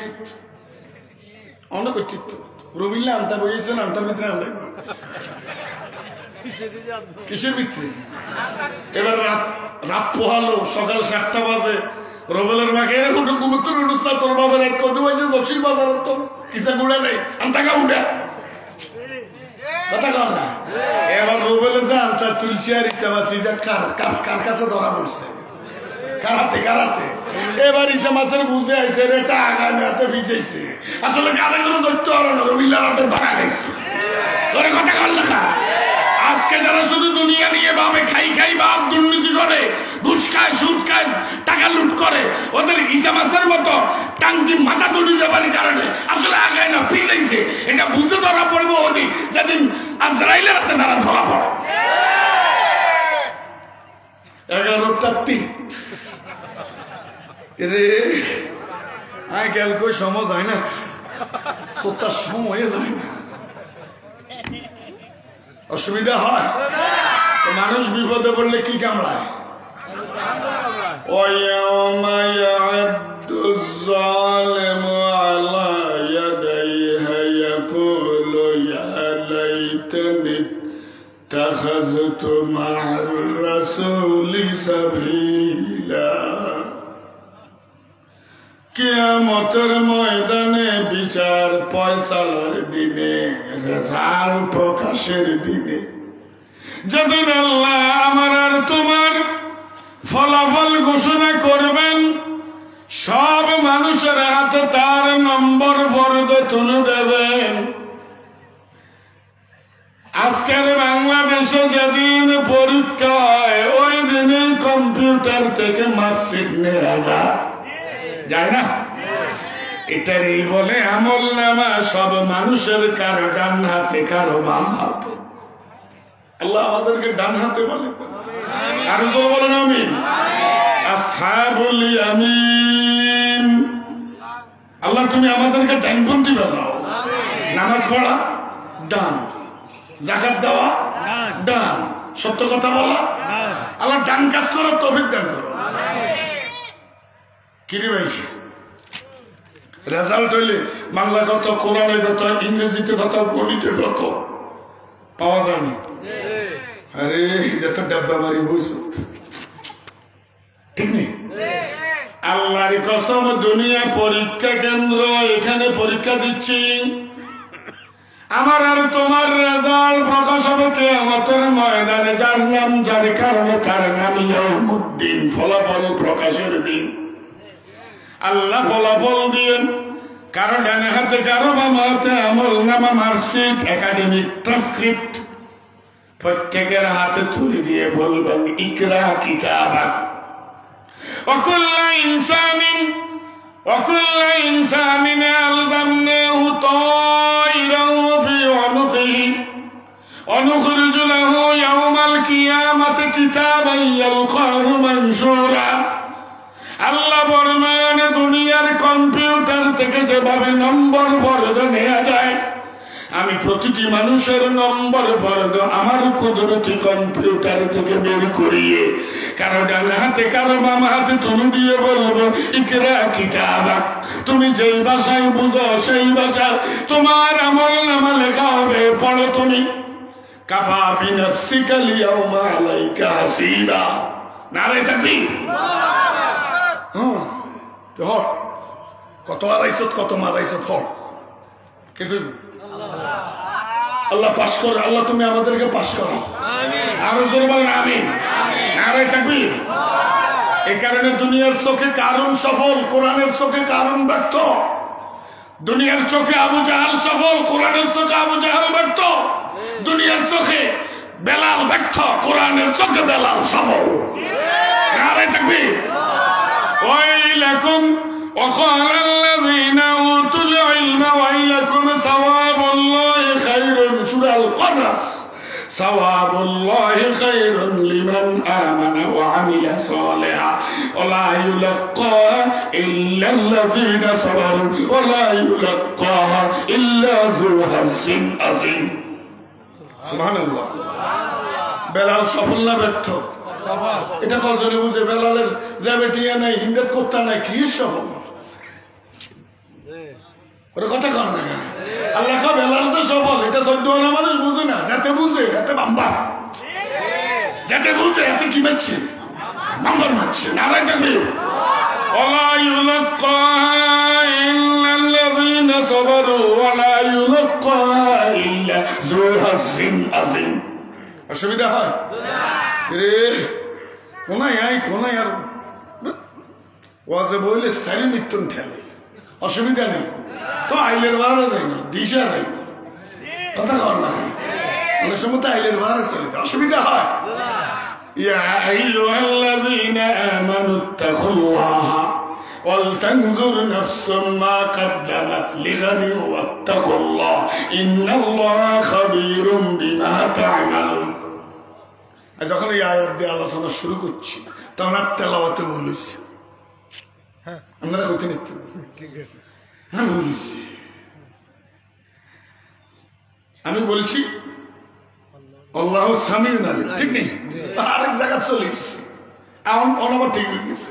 অনেক চিত্ত রবিল্লা আনতা বইয়েছেন আনতার ভিতরে আনতে কিসের ভিতরে এবার রাত পোহালো সকাল 7টা বাজে রবেলের মাকে এরকম ঘুমোত্তর উঠুস না তোর বাবার এক কদু বাজে দক্ষিণ বাজার তো কিসা গুড়া নেই আনতাকা উঠা কথা কর না এবার রবেলে যা আনতা তুলছি আর ইচ্ছা মাছ কার কাছে ধরা পড়ছে কারাতে কারাতে এবার ইসা মাছের বুঝে আইছে রেটা আগামী হাতে ভিজেছে আসলে গাড়ি গুলো ধরতে পারো না রবিল্লা রাতে ভাড়া খাইছে তোরে কথা কর লেখা আজকে যারা শুধু দুনিয়া নিয়ে ভাবে খাই খাই ভাব দুর্নীতি করে ঘুষ খায় সুদ খায় টাকা লুট করে ওদের ইসা মাছের মতো টাঙ্কি মাথা তুলে যাবার কারণে আসলে আগায় না ফিরেছে এটা বুঝে ধরা পড়বো ওদিন যেদিন আজরাইলের হাতে নারা ধরা পড়ে 11টা 3 রে আয় গেল কই সময় যায় না সত্তার সময় যায় না অসুবিধা হয় মানুষ বিপদে পড়লে কি কামড়ায় ويوم يعض الظالم على يديه يقول يا ليتني اتخذت مع الرسول سبيلا কিয়ামতের ময়দানে বিচার ফয়সালার দিনে রেজাল্ট প্রকাশের দিনে যেদিন আল্লাহ আমার আর তোমার ফলাফল ঘোষণা করবেন সব মানুষের হাতে তার নম্বর ফরজ তুলে দেবেন আজকের বাংলাদেশে যেদিন পরীক্ষা হয় ওই দিনে কম্পিউটার থেকে মার্কশিট নেওয়া যায় না এটার এই বলে আমল নামা সব মানুষের কারো ডান হাতে কারো বাম হাতে আল্লাহ আমাদেরকে ডান হাতে বলে আর তো বলেন আমিন আসহাবুল ইয়ামিন আল্লাহ তুমি আমাদেরকে ডানপন্থী বানাও নামাজ পড়া ডান যাকাত দেওয়া ডান সত্য কথা বলা আল্লাহ ডান কাজ করো তৌফিক দান করো কিরে ভাই রেজাল্ট হইলে বাংলা কত কোরআনে কত ইংরেজিতে কত গণিতে কত পাওয়া যায় না আরে যত ডাব্বা মারি বইস ঠিক নেই আল্লাহর কসম দুনিয়া পরীক্ষা কেন্দ্র এখানে পরীক্ষা দিচ্ছি আমার আর তোমার রেজাল্ট প্রকাশ হবে কিয়ামতের ময়দানে যার নাম যার কারণে তার নাম ইয়াউমুদ্দিন ফলাফল প্রকাশের দিন আল্লাহ ফলাফল দিয়েন কারো ডানে হাতে কারো বাম হাতে আমল নামা মার্কশিট একাডেমিক ট্রান্সক্রিপ্ট প্রত্যেকের হাতে তুলে দিয়ে বলবেন ইকরা কিতাবাক وكل إنسان ألزمناه طائره في عنقه ونخرج له يوم القيامة كتابا يلقاه منشورا আল্লাহ বর্ণায়নে দুনিয়ার কম্পিউটার থেকে যেভাবে নম্বর ফরজ নেওয়া যায় আমি প্রতিটি মানুষের নম্বর ফরজ আমার কুদরতি কম্পিউটার থেকে বের করিয়ে কারো ডান হাতে কারো বাম হাতে তুলে দিয়ে বলবো ইকরা কিতাবাক তুমি যেই ভাষায় বুঝো সেই ভাষা তোমার আমল নামা লেখা হবে পড়ো তুমি কাফা বিনাফসিকা লিয়াউমা আলাইকা হাসিবা নারে তাকবীর কত আড়াইশত কত মারাইশত কিন্তু আল্লাহ পাশ করো আল্লাহ তুমি আমাদেরকে পাশ করো আরো জোরে বলেন আমিন নারে তাকবীর এই কারণে দুনিয়ার চোখে কারণ সফল কোরআনের চোখে কারণ ব্যর্থ দুনিয়ার চোখে আবু জাহাল সফল কোরআনের চোখে আবু জাহাল ব্যর্থ দুনিয়ার চোখে বেলাল ব্যর্থ কোরআনের চোখে বেলাল সফল নারে তাকবীর ويلكم وقال الذين أوتوا العلم ويلكم ثواب الله خير سورة القصص ثواب الله خير لمن آمن وعمل صالحا ولا يلقاها إلا الذين صبروا ولا يلقاها إلا ذو حظ عظيم سبحان الله বেলাল সফল না ব্যর্থ? এটা কজনে বুঝে? বেলালের যাবে টিয়া নাই, হিন্দাত করতে নাই, কি সফল? ওরা কথা কর না। আল্লাহ কা বেলাল তো সফল, এটা 14 আনা মানুষ বুঝে না। যাতে বুঝে এতে বাম্বার, যাতে বুঝে এতে কি মারছে, বাম্বার মারছে। নারায় থাকবে। ولا يلقاها إلا الذين صبروا ولا يلقاها إلا ذو حظ عظيم। অসুবিধা হয় রে কোনায় আই কোনায় আর ওয়াজে বইলে সারি মৃত্যুন ঠেলে, অসুবিধা নেই তো। আইলের বারও যায় না, দিশা নাই, কথা কর না। অনেক সময় তো আইলের বারও চলে, অসুবিধা হয়। يا أيها الذين آمنوا اتقوا الله ولتنظر نفس ما قدمت لغد واتقوا الله إن الله خبير بما تعملون। যখন এই আয়াত দিয়ে আলোচনা শুরু করছি তখন আর তেলাওয়াতে বলেছি, আপনারা কোথায় নিতে হ্যাঁ বলেছি। আমি বলছি আল্লাহ সামিউন আলিম, ঠিক নেই? আরেক জায়গা চলে এসছে, এখন অনাবার ঠিক হয়ে গেছে।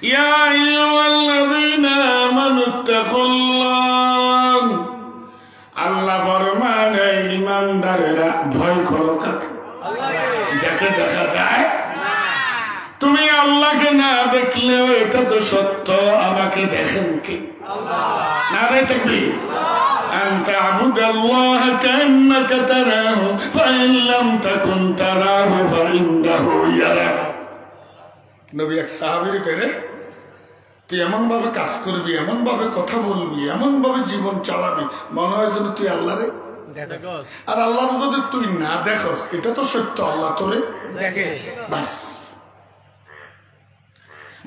ইয়া আইয়ুহাল্লাযীনা আমানু ইত্তাকুল্লাহ, আল্লাহ ফরমানে ঈমানদারেরা ভয় করো কাকে? যাকে দেখা যায়। তুমি আল্লাহকে না দেখলেও এটা তো সত্য, আমাকে দেখেন কে? নারায়ে তাকবীর। أن تعبد الله كأنك تراه فإن لم تكن تراه فإنه يراك। নবী এক সাহাবীর কইরে, তুই এমন ভাবে কাজ করবি, এমন ভাবে কথা বলবি, এমন ভাবে জীবন চালাবি, মনে হয় যেন তুই আল্লাহরে দেখস। আর আল্লাহর যদি তুই না দেখস, এটা তো সত্য, আল্লাহ তোরে দেখে। বাস।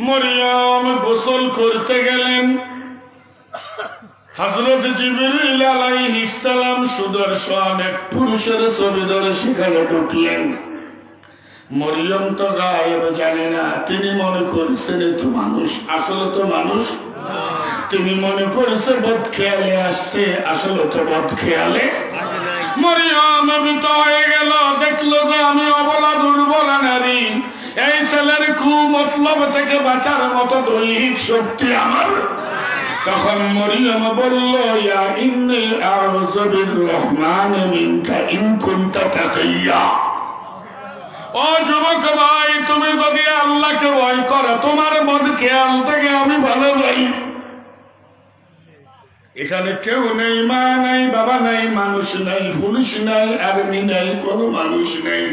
মরিয়ম গোসল করতে গেলেন, হযরত জিবরিল আলাইহিস সালাম সুদর্শন এক পুরুষের ছবি ধরে সেখানে ঢুকলেন। মরিয়ম তো গায়েব জানে না, তিনি মনে করেছেন এ তো মানুষ, আসলে তো মানুষ। তিনি মনে করেছে বদ খেয়ালে আসছে, আসলে তো বদ খেয়ালে। মরিয়ম ভীত হয়ে গেল, দেখলো যে আমি অবলা দুর্বলা নারী, এই ছেলের কুমতলব থেকে বাঁচার মতো দৈহিক শক্তি আমার। তখন মরিয়ম বলল, ইয়া ইন্নী আউযু বির-রহমানি মিনকা ইন কুনতা তাকিয়্যা। ও যুবক ভাই, তুমি যদি আল্লাহকে ভয় করো, তোমার বদ খেয়াল থেকে আমি ভালো যাই। এখানে কেউ নেই, মা নাই, বাবা নাই, মানুষ নাই, পুলিশ নাই, আর্মি নাই, কোনো মানুষ নেই।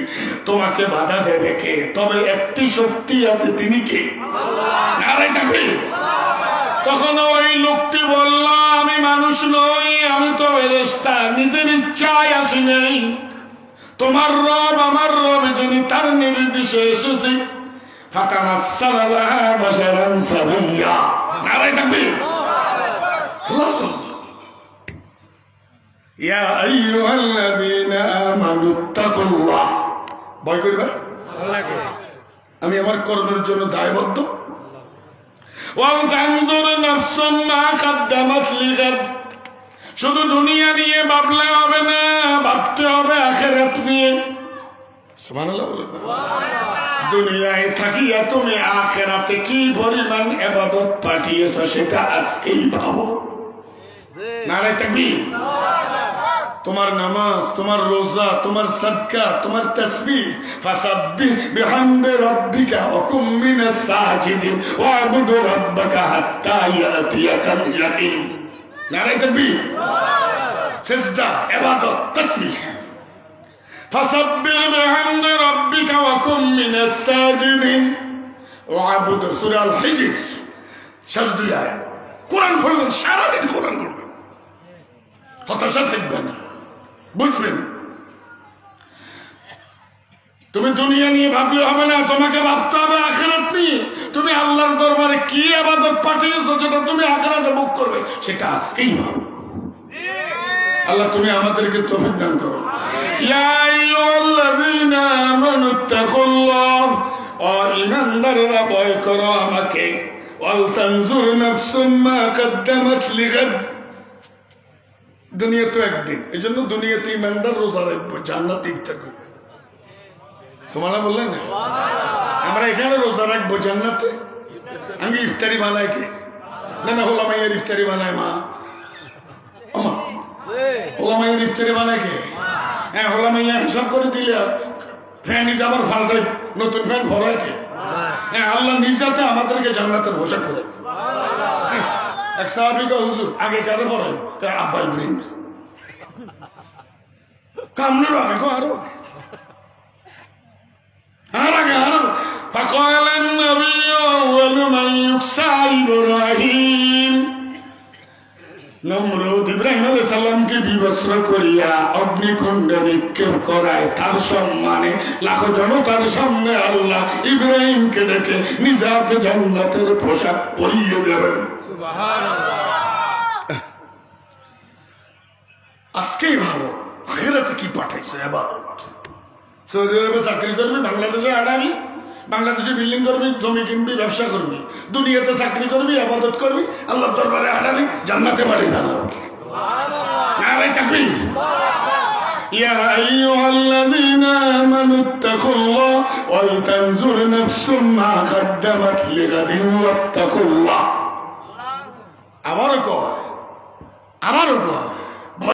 তোমাকে বাধা দেবে কে? তবে একটি শক্তি আছে, তিনি কে? নারায়ে তাকবীর। তখন ওই লোকটি বলল, আমি মানুষ নই, আমি তো ফেরেশতা, নিজের ইচ্ছায় আসি নাই। তোমার রব আমার রব, যিনি তার নির্দেশে এসেছি। ফাতামাসসালা লাহা বাশারান সাবিয়্যা। নারায়ে তাকবীর। ইয়া আইয়ুহাল্লাযীনা আমানু ইত্তাকুল্লাহ, ভয় করবা আল্লাহকে। আমি আমার কর্মের জন্য দায়বদ্ধ। ওয়ালতানজুর নাফসুম মা কদ্দামাত লিগাদ। শুধু দুনিয়া নিয়ে ভাবলে হবে না, ভাবতে হবে আখিরাত নিয়ে। সুবহানাল্লাহ বলেন। দুনিয়ায় থাকিয়া তুমি আখিরাতে কি পরিমাণ ইবাদত পাঠিয়েছো সেটা আজকেই ভাবো। নারায়ে তাকবীর। তোমার নামাজ, তোমার রোজা, তোমার সাদকা, তোমার তাসবিহ, ফাসাব্বিহ বিহামদি রাব্বিকা ওয়া কুম মিনাস সাজিদিন ওয়া'বুদ রাব্বাকা হাত্তা ইয়াতিয়াকাল ইয়াকিন। নারায়ে তাকবীর। সিজদা, ইবাদত, তাসবিহ। ফাসাব্বিহ বিহামদি রাব্বিকা ওয়া কুম মিনাস সাজিদিন ওয়া'বুদ। সূরা আল হিজর শেষ দুই আয়াত। কোরআন পড়বেন, সারা দিন কোরআন পড়বেন, হতাশা থাকবে না, বুঝবেন। তুমি দুনিয়া নিয়ে ভাবলে হবে না, তোমাকে ভাবতে হবে আখিরাত নিয়ে। তুমি আল্লাহর দরবারে কি ইবাদত পাঠিয়েছো যেটা তুমি আখিরাতে ভোগ করবে, সেটা আজকেই ভাবো। আল্লাহ তুমি আমাদেরকে তৌফিক দান করো। ইয়া আইয়ুহাল্লাযীনা আমানু ইত্তাকুল্লাহ, ও ঈমানদাররা ভয় করো আমাকে। ওয়ালতানজুর নাফসুম মা কদ্দামাত লিগাদ। দুনিয়া তো একদিন, এই জন্য দুনিয়াতে ইমানদার রোজা রাখবো, জান্নাতে থাকবে। সুবহানাল্লাহ বললেন না? আমরা এখানে রোজা রাখবো জান্নাতে, আমি ইফতারি বানাই কে? না হোলা মাইয়ের ইফতারি বানায় মা, হোলা মাইয়ের ইফতারি বানায় কে? হ্যাঁ, হোলা মাইয়া হিসাব করে দিলে ফ্যান আবার ফাল্টাই নতুন ফ্যান ভরায় কে? হ্যাঁ, আল্লাহ নিজাতে আমাদেরকে জান্নাতের পোশাক করে। এক সাহাবিকা হুজুর আগে কারে পড়াই? আব্বা ইব্রাহিম কামনের আগে আরো فقال النبي أول من يكسى إبراهيم নমরুদ ইব্রাহিম আলাইহিস সালামকে বিবস্ত্র করিয়া অগ্নিকুণ্ডে নিক্ষেপ করায় তার সম্মানে লাখো জনতার সামনে আল্লাহ ইব্রাহিমকে ডেকে নিজাত জান্নাতের পোশাক পরিয়ে দেবেন। সুবহানাল্লাহ। আজকেই ভালো আখিরাতে কি পাঠাইছে ইবাদত। সৌদি আরবে চাকরি করবি, বাংলাদেশে আড়াবি, বাংলাদেশে বিল্ডিং করবি, জমি কিনবি, ব্যবসা করবি, দুনিয়াতে চাকরি করবি, ইবাদত করবি, আল্লাহর দরবারে আড়াবি, জান্নাতে বাড়ি বানাবি। নারে তাকবীর। ইয়া আইয়ুহাল্লাযীনা আমানু ইত্তাকুল্লাহ ওয়া তানজুর নাফসুম মা কদ্দামাত লিগাদিন ওয়াত্তাকুল্লাহ। আমারও কয়